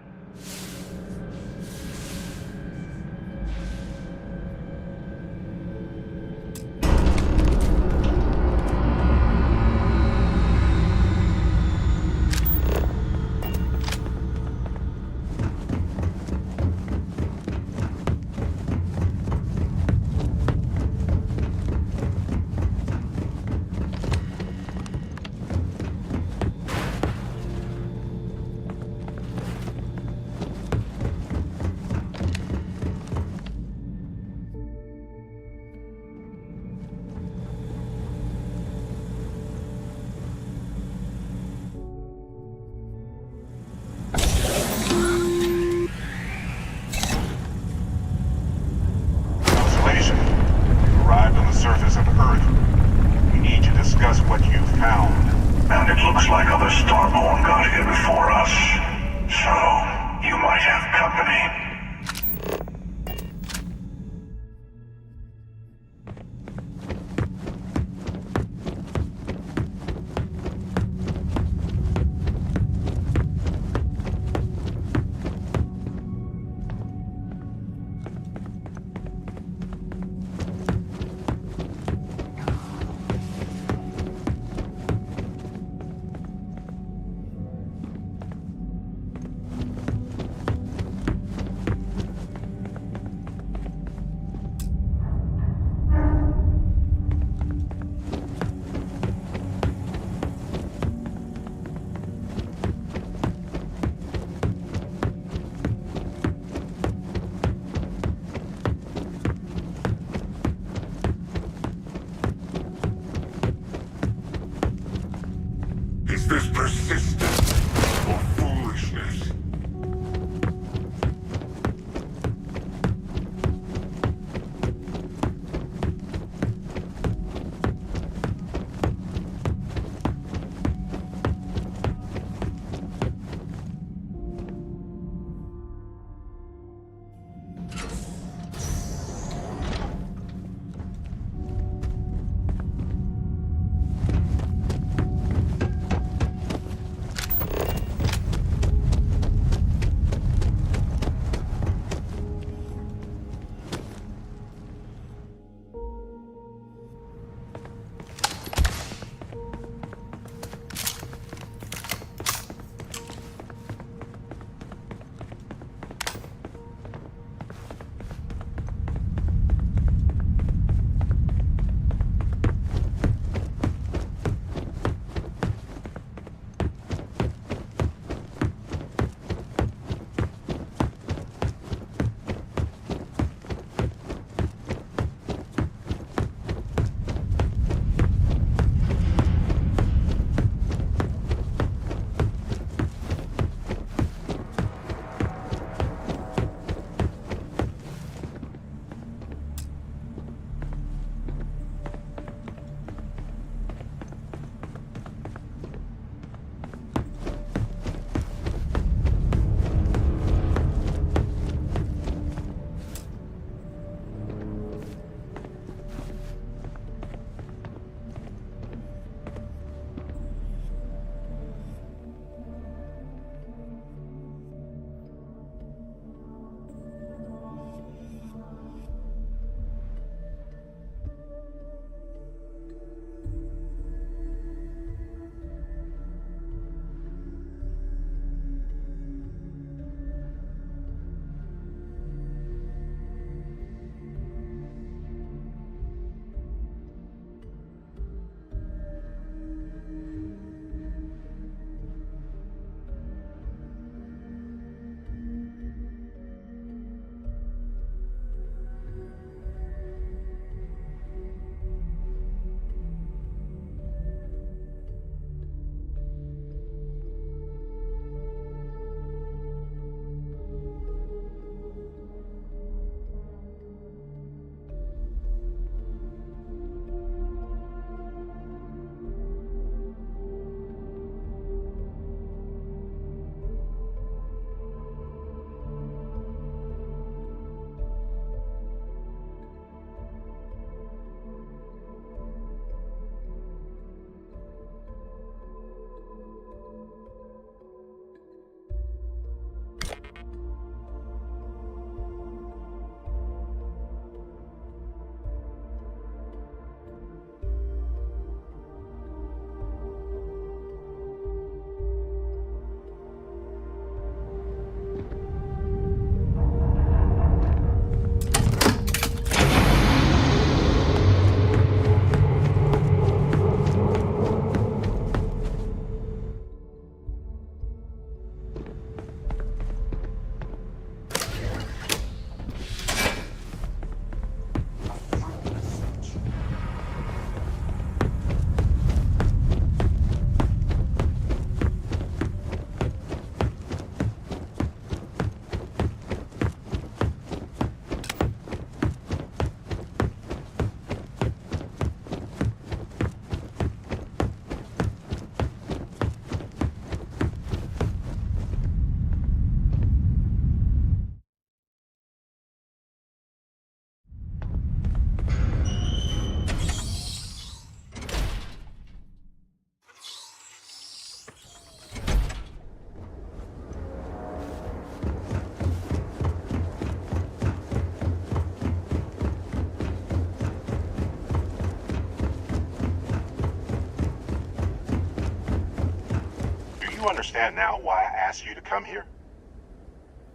understand now why I asked you to come here?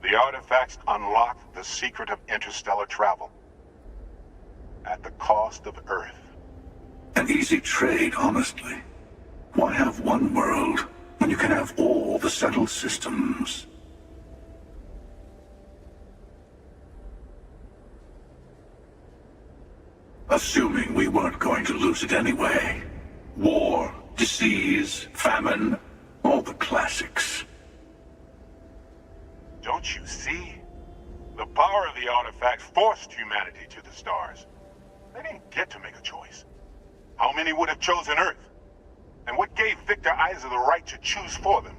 The artifacts unlock the secret of interstellar travel. At the cost of Earth. An easy trade, honestly. Why have one world when you can have all the settled systems? Assuming we weren't going to lose it anyway. War, disease, famine, all the classics. Don't you see? The power of the artifacts forced humanity to the stars. They didn't get to make a choice. How many would have chosen Earth? And what gave Victor Isa the right to choose for them?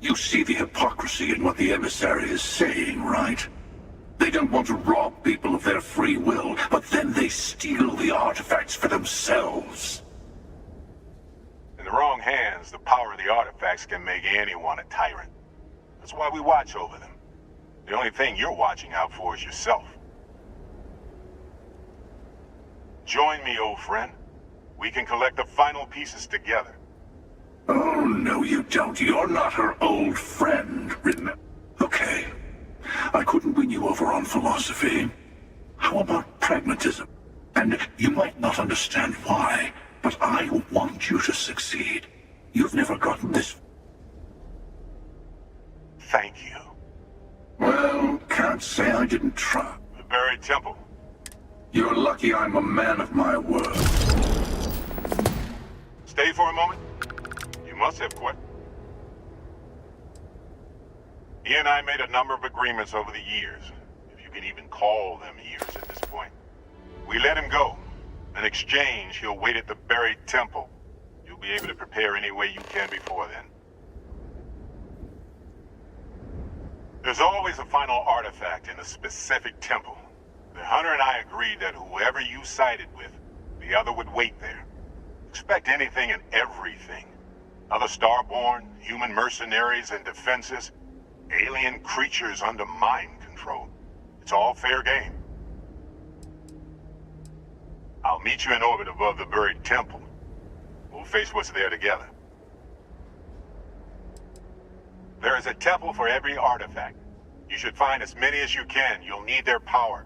You see the hypocrisy in what the emissary is saying, right? They don't want to rob people of their free will, but then they steal the artifacts for themselves. In the wrong hands, the power of the artifacts can make anyone a tyrant. That's why we watch over them. The only thing you're watching out for is yourself. Join me, old friend. We can collect the final pieces together. Oh, no you don't. You're not her old friend, remember? Okay. I couldn't win you over on philosophy. How about pragmatism? And you might not understand why, but I want you to succeed. You've never gotten this. Thank you. Well, can't say I didn't try. The buried temple. You're lucky I'm a man of my word. Stay for a moment. You must have quit. He and I made a number of agreements over the years, if you can even call them years at this point. We let him go. In exchange, he'll wait at the buried temple. You'll be able to prepare any way you can before then. There's always a final artifact in a specific temple. The hunter and I agreed that whoever you sided with, the other would wait there. Expect anything and everything. Other Starborn, human mercenaries and defenses, alien creatures under mind control. It's all fair game. I'll meet you in orbit above the buried temple. We'll face what's there together. There is a temple for every artifact. You should find as many as you can. You'll need their power.